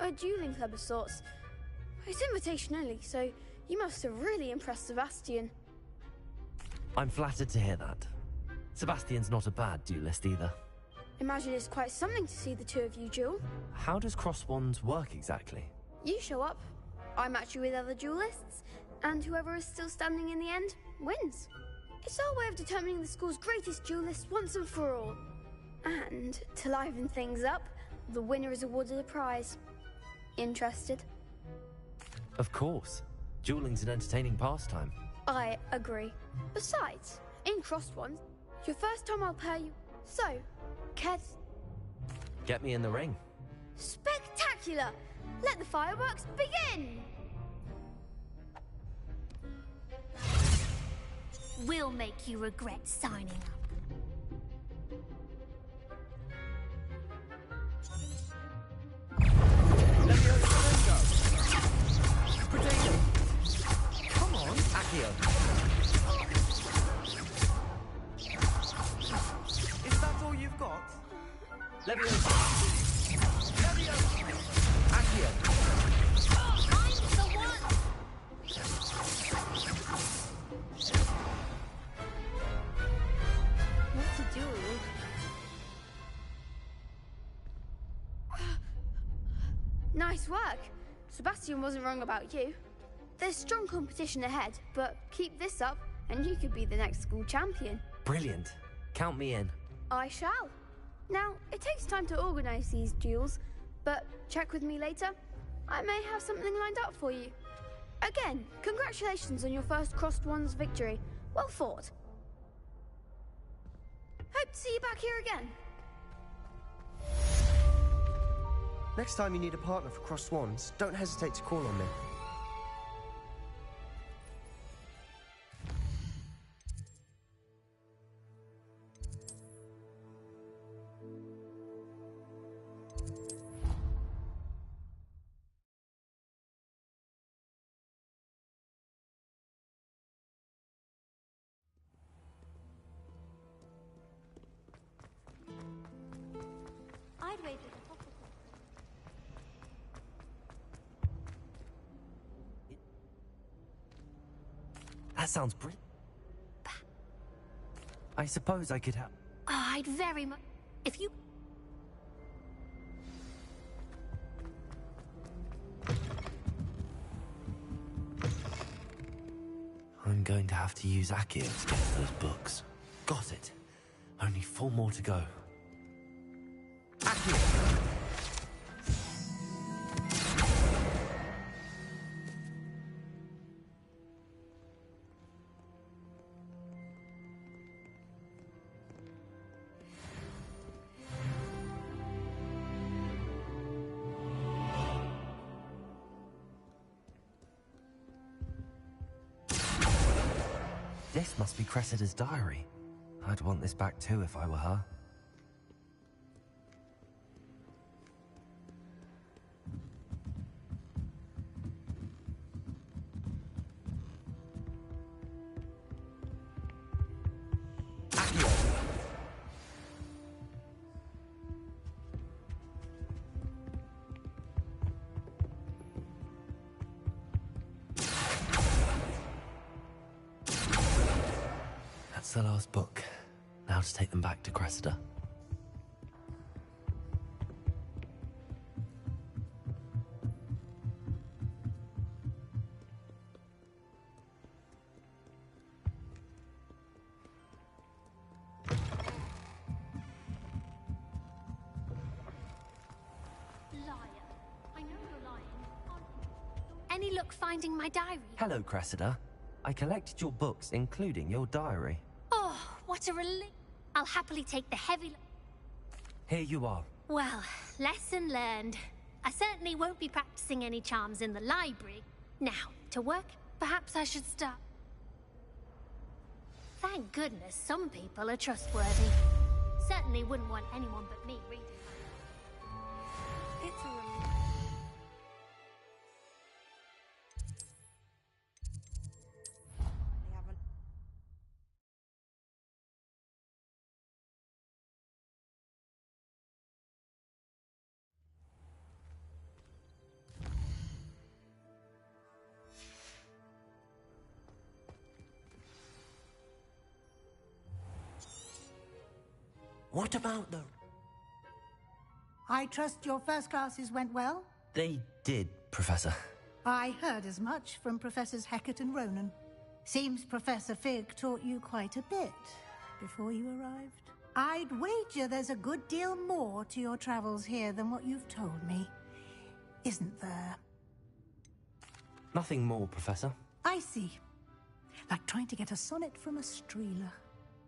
A dueling club of sorts. It's invitation only, so you must have really impressed Sebastian. I'm flattered to hear that. Sebastian's not a bad duelist either. Imagine it's quite something to see the two of you duel. How does cross wands work exactly? You show up, I match you with other duelists, and whoever is still standing in the end wins. It's our way of determining the school's greatest duelist once and for all. And to liven things up, the winner is awarded a prize. Interested? Of course. Dueling's an entertaining pastime. I agree. Besides, in crossed ones, your first time I'll pair you. So, Get me in the ring. Spectacular! Let the fireworks begin! We'll make you regret signing up. Come on, Accio. Is that all you've got? Leviosa. Accio. I'm the one! What to do? Nice work. Sebastian wasn't wrong about you. There's strong competition ahead, but keep this up and you could be the next school champion. Brilliant. Count me in. I shall. Now, it takes time to organize these duels, but check with me later. I may have something lined up for you. Again, congratulations on your first crossed wands victory. Well fought. Hope to see you back here again. Next time you need a partner for crossed wands, don't hesitate to call on me. I'd wait at the top of That sounds brilliant. I suppose I could help. I'd very much... If you... I'm going to have to use Accio to get those books. Got it. Only 4 more to go. Accio! This must be Cressida's diary. I'd want this back too if I were her. That's the last book. Now to take them back to Cressida. Liar. I know you're lying. Any luck finding my diary? Hello, Cressida. I collected your books, including your diary. Oh, what a relief. I'll happily take the heavy... Here you are. Well, lesson learned. I certainly won't be practicing any charms in the library. Now, to work, perhaps I should start. Thank goodness some people are trustworthy. Certainly wouldn't want anyone but me reading them. It's a relief. What about the... I trust your first classes went well? They did, Professor. I heard as much from Professors Hecat and Ronan. Seems Professor Fig taught you quite a bit before you arrived. I'd wager there's a good deal more to your travels here than what you've told me. Isn't there? Nothing more, Professor. I see. Like trying to get a sonnet from a streeler.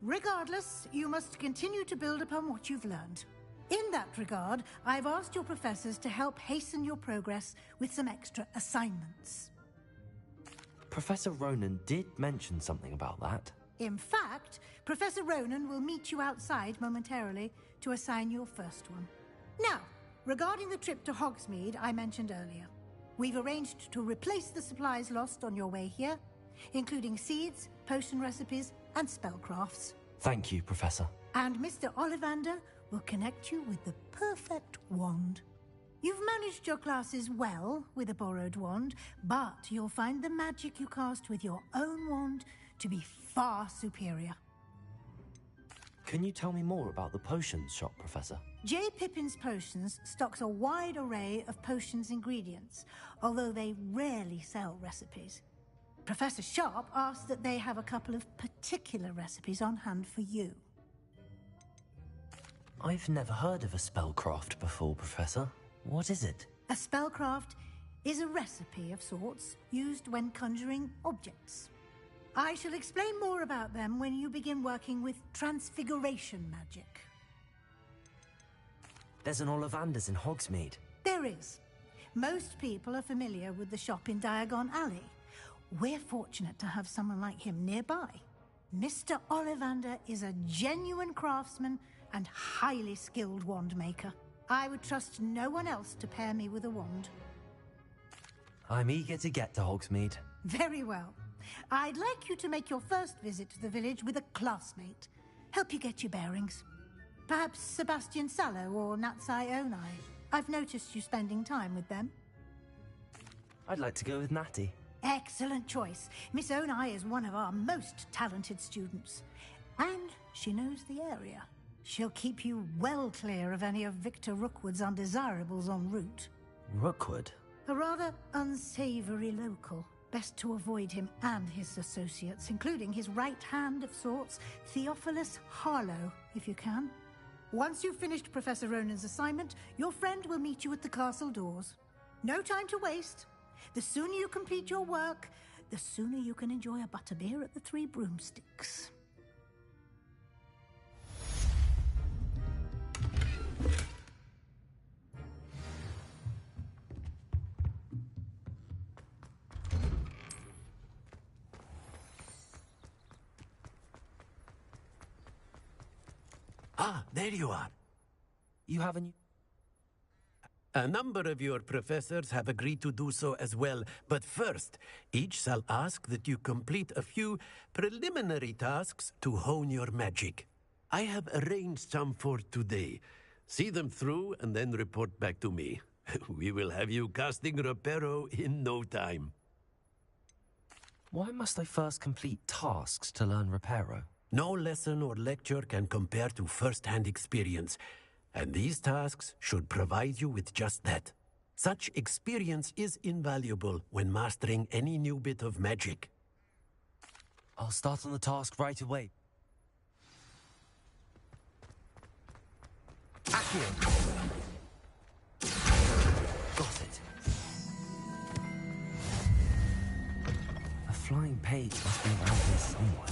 Regardless, you must continue to build upon what you've learned. In that regard, I've asked your professors to help hasten your progress with some extra assignments. Professor Ronan did mention something about that. In fact, Professor Ronan will meet you outside momentarily to assign your first one. Now, regarding the trip to Hogsmade I mentioned earlier, we've arranged to replace the supplies lost on your way here, including seeds, potion recipes, and spellcrafts. Thank you, Professor. And Mr. Ollivander will connect you with the perfect wand. You've managed your classes well with a borrowed wand, but you'll find the magic you cast with your own wand to be far superior. Can you tell me more about the potions shop, Professor? J. Pippin's Potions stocks a wide array of potions ingredients, although they rarely sell recipes. Professor Sharp asked that they have a couple of particular recipes on hand for you. I've never heard of a spellcraft before, Professor. What is it? A spellcraft is a recipe of sorts used when conjuring objects. I shall explain more about them when you begin working with transfiguration magic. There's an Ollivander's in Hogsmeade. There is. Most people are familiar with the shop in Diagon Alley. We're fortunate to have someone like him nearby. Mr. Ollivander is a genuine craftsman and highly skilled wand maker. I would trust no one else to pair me with a wand. I'm eager to get to Hogsmeade. Very well. I'd like you to make your first visit to the village with a classmate. Help you get your bearings. Perhaps Sebastian Sallow or Natsai Onai. I've noticed you spending time with them. I'd like to go with Natty. Excellent choice. Miss Onai is one of our most talented students. And she knows the area. She'll keep you well clear of any of Victor Rookwood's undesirables en route. Rookwood? A rather unsavory local. Best to avoid him and his associates, including his right hand of sorts, Theophilus Harlow, if you can. Once you've finished Professor Ronan's assignment, your friend will meet you at the castle doors. No time to waste. The sooner you complete your work, the sooner you can enjoy a butterbeer at the Three Broomsticks. Ah, there you are. You have a new... A number of your professors have agreed to do so as well, but first, each shall ask that you complete a few preliminary tasks to hone your magic. I have arranged some for today. See them through and then report back to me. We will have you casting Reparo in no time. Why must I first complete tasks to learn Reparo? No lesson or lecture can compare to first-hand experience, and these tasks should provide you with just that. Such experience is invaluable when mastering any new bit of magic. I'll start on the task right away. Accio! Got it. A flying page must be around here somewhere.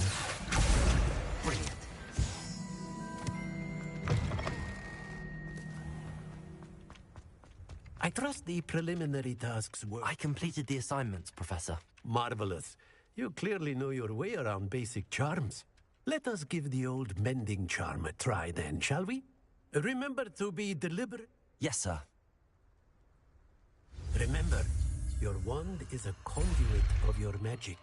Brilliant. I trust the preliminary tasks were... I completed the assignments, Professor. Marvelous. You clearly know your way around basic charms. Let us give the old mending charm a try then, shall we? Remember to be deliberate. Yes, sir. Remember, your wand is a conduit of your magic.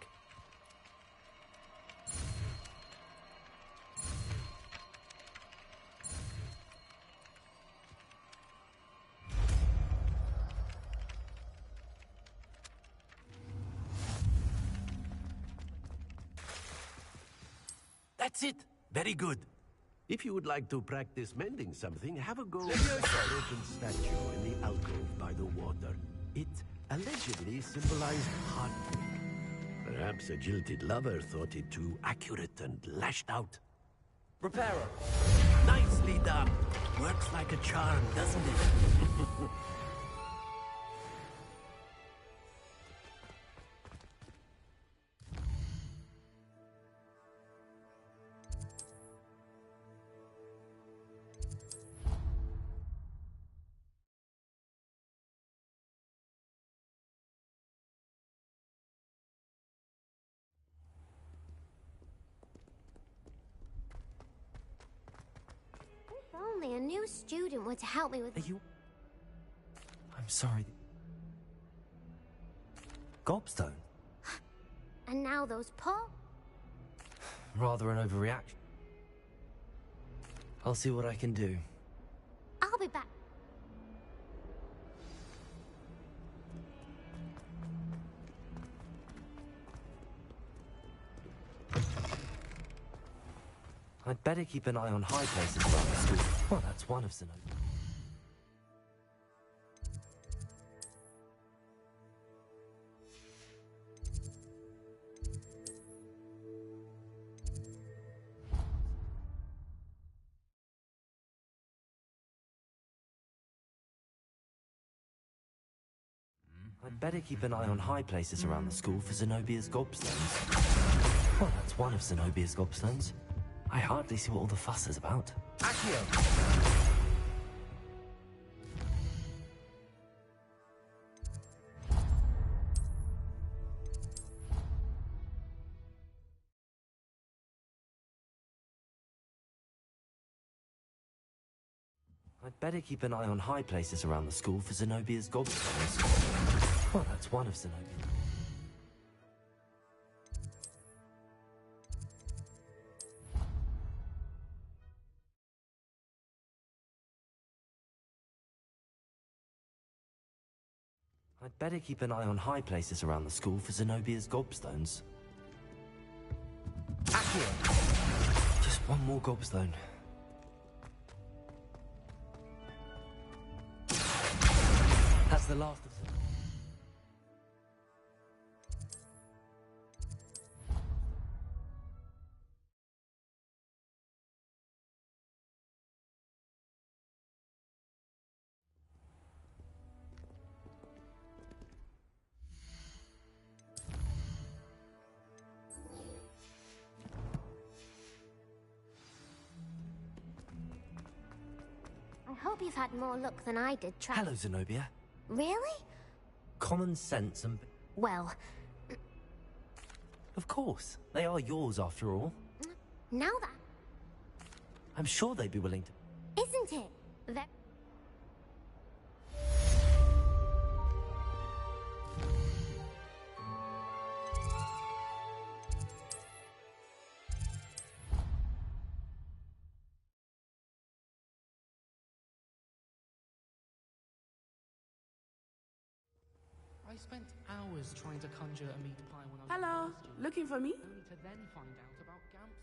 That's it. Very good. If you would like to practice mending something, have a go at the broken statue in the alcove by the water. It allegedly symbolized heartbreak. Perhaps a jilted lover thought it too accurate and lashed out. Reparo! Nicely done. Works like a charm, doesn't it? If only a new student were to help me with... Are you... I'm sorry. Gobstone? And now those paw... Rather an overreaction. I'll see what I can do. I'll be back. I'd better keep an eye on high places around the school. Well, that's one of Zenobia. I'd better keep an eye on high places around the school for Zenobia's gobstones. Well, that's one of Zenobia's gobstones. I hardly see what all the fuss is about. Accio! I'd better keep an eye on high places around the school for Zenobia's gobstones. Well, that's one of Zenobia. I'd better keep an eye on high places around the school for Zenobia's gobstones. Accio! Just one more gobstone. That's the last of them. I hope you've had more luck than I did trying... Hello, Zenobia. Really? Common sense and... Well... Of course. They are yours, after all. Now that... I'm sure they'd be willing to. Isn't it? That. I spent hours trying to conjure a meat pie when I was Hello, a student, looking for me? only to then find out about Gamp's